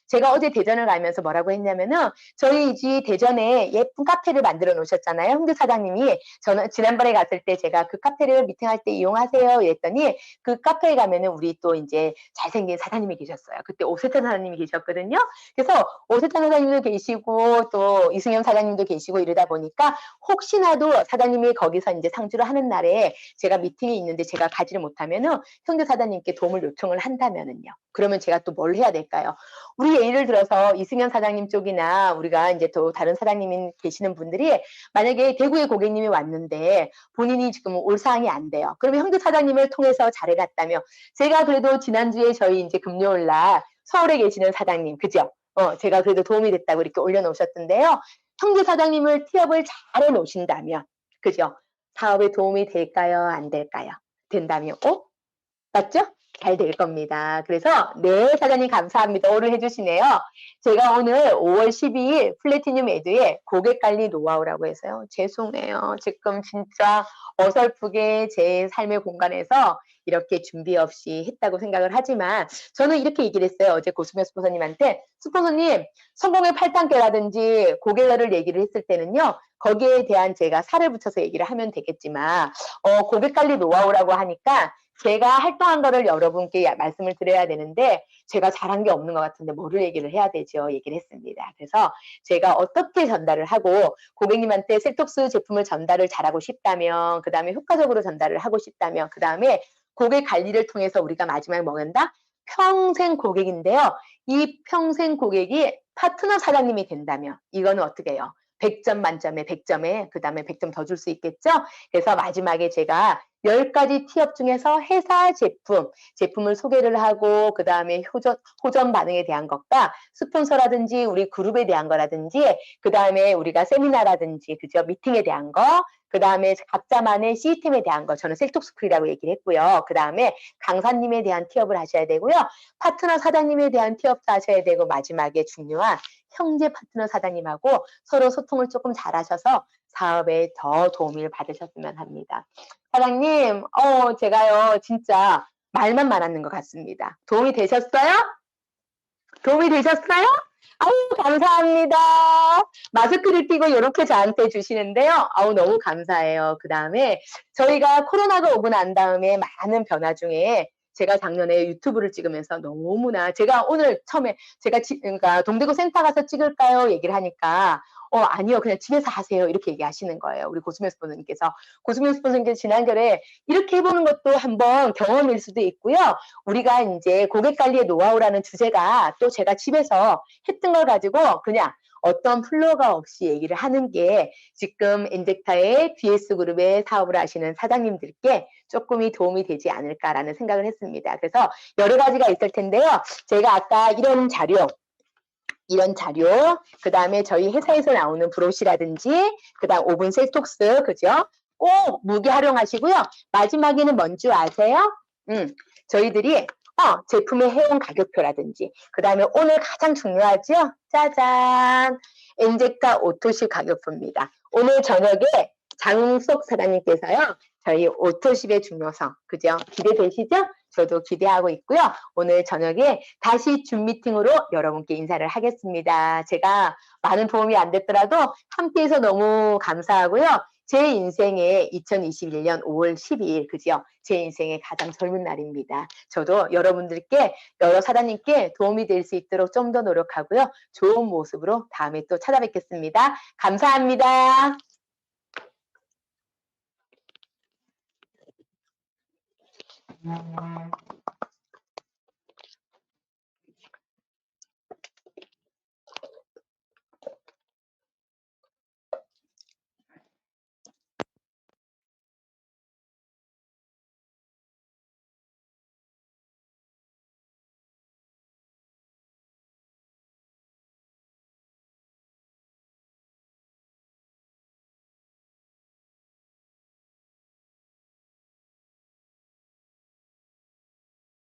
S1: 제가 어제 대전을 가면서 뭐라고 했냐면은 저희 집 대전에 예쁜 카페를 만들어 놓으셨잖아요. 형제 사장님이. 저는 지난번에 갔을 때 제가 그 카페를 미팅할 때 이용하세요 이랬더니 그 카페에 가면은 우리 또 이제 잘생긴 사장님이 계셨어요. 그때 오세찬 사장님이 계셨거든요. 그래서 오세찬 사장님도 계시고 또 이승현 사장님도 계시고 이러다 보니까 혹시나도 사장님이 거기서 이제 상주를 하는 날에 제가 미팅이 있는데 제가 가지를 못하면은 형제 사장님께 도움을 요청을 한다면은요. 그러면 제가 또 뭘 해야 될까요? 우리 예를 들어서 이승현 사장님 쪽이나 우리가 이제 또 다른 사장님이 계시는 분들이 만약에 대구의 고객님이 왔는데 본인이 지금 올 사항이 안 돼요. 그러면 형제 사장님을 통해서 잘해갔다며 제가 그래도 지난주에 저희 이제 금요일 날 서울에 계시는 사장님, 그죠? 제가 그래도 도움이 됐다고 이렇게 올려놓으셨던데요. 형제 사장님을 티업을 잘 해놓으신다면, 그죠? 사업에 도움이 될까요? 안 될까요? 된다면, 맞죠? 잘 될 겁니다. 그래서 네 사장님 감사합니다. 오늘 해주시네요. 제가 오늘 5월 12일 플래티늄 에듀의 고객관리 노하우라고 해서요. 죄송해요. 지금 진짜 어설프게 제 삶의 공간에서 이렇게 준비 없이 했다고 생각을 하지만 저는 이렇게 얘기를 했어요. 어제 고수명 스폰서님한테 스폰서님 성공의 8단계라든지 고객을 얘기를 했을 때는요. 거기에 대한 제가 살을 붙여서 얘기를 하면 되겠지만 고객관리 노하우라고 하니까 제가 활동한 거를 여러분께 말씀을 드려야 되는데 제가 잘한 게 없는 것 같은데 뭐를 얘기를 해야 되죠? 얘기를 했습니다. 그래서 제가 어떻게 전달을 하고 고객님한테 셀톡스 제품을 전달을 잘하고 싶다면 그 다음에 효과적으로 전달을 하고 싶다면 그 다음에 고객 관리를 통해서 우리가 마지막에 먹는다? 평생 고객인데요. 이 평생 고객이 파트너 사장님이 된다면 이거는 어떻게 해요? 100점 만점에 100점에 그 다음에 100점 더 줄 수 있겠죠? 그래서 마지막에 제가 10가지 티업 중에서 회사 제품을 소개를 하고 그 다음에 호전 반응에 대한 것과 스폰서라든지 우리 그룹에 대한 거라든지 그 다음에 우리가 세미나라든지 그죠? 미팅에 대한 거 그 다음에 각자만의 시스템에 대한 거 저는 셀톡스쿨이라고 얘기를 했고요. 그 다음에 강사님에 대한 티업을 하셔야 되고요. 파트너 사장님에 대한 티업도 하셔야 되고 마지막에 중요한 형제 파트너 사장님하고 서로 소통을 조금 잘하셔서 사업에 더 도움을 받으셨으면 합니다. 사장님, 제가요, 진짜 말만 많았는 것 같습니다. 도움이 되셨어요? 도움이 되셨어요? 아우, 감사합니다. 마스크를 끼고 이렇게 저한테 주시는데요. 아우, 너무 감사해요. 그 다음에 저희가 코로나가 오고 난 다음에 많은 변화 중에 제가 작년에 유튜브를 찍으면서 너무나 제가 오늘 처음에 제가 그러니까 동대구 센터 가서 찍을까요? 얘기를 하니까 아니요. 그냥 집에서 하세요. 이렇게 얘기하시는 거예요. 우리 고수명 스폰서님께서. 고수명 스폰서님께서 지난결에 이렇게 해보는 것도 한번 경험일 수도 있고요. 우리가 이제 고객 관리의 노하우라는 주제가 또 제가 집에서 했던 걸 가지고 그냥 어떤 플로가 없이 얘기를 하는 게 지금 엔젝타의 BS그룹의 사업을 하시는 사장님들께 조금이 도움이 되지 않을까라는 생각을 했습니다. 그래서 여러 가지가 있을 텐데요. 제가 아까 이런 자료, 그 다음에 저희 회사에서 나오는 브로시라든지, 그 다음 오븐 셀톡스, 그죠? 꼭 무게 활용하시고요. 마지막에는 뭔 줄 아세요? 저희들이 제품의 해온 가격표라든지, 그 다음에 오늘 가장 중요하죠? 짜잔! 엔젝타 오토십 가격표입니다. 오늘 저녁에 장웅석 사장님께서요, 저희 오토십의 중요성, 그죠? 기대되시죠? 저도 기대하고 있고요. 오늘 저녁에 다시 줌 미팅으로 여러분께 인사를 하겠습니다. 제가 많은 도움이 안 됐더라도 함께해서 너무 감사하고요. 제 인생의 2021년 5월 12일, 그죠? 제 인생의 가장 젊은 날입니다. 저도 여러분들께, 여러 사장님께 도움이 될 수 있도록 좀 더 노력하고요. 좋은 모습으로 다음에 또 찾아뵙겠습니다. 감사합니다.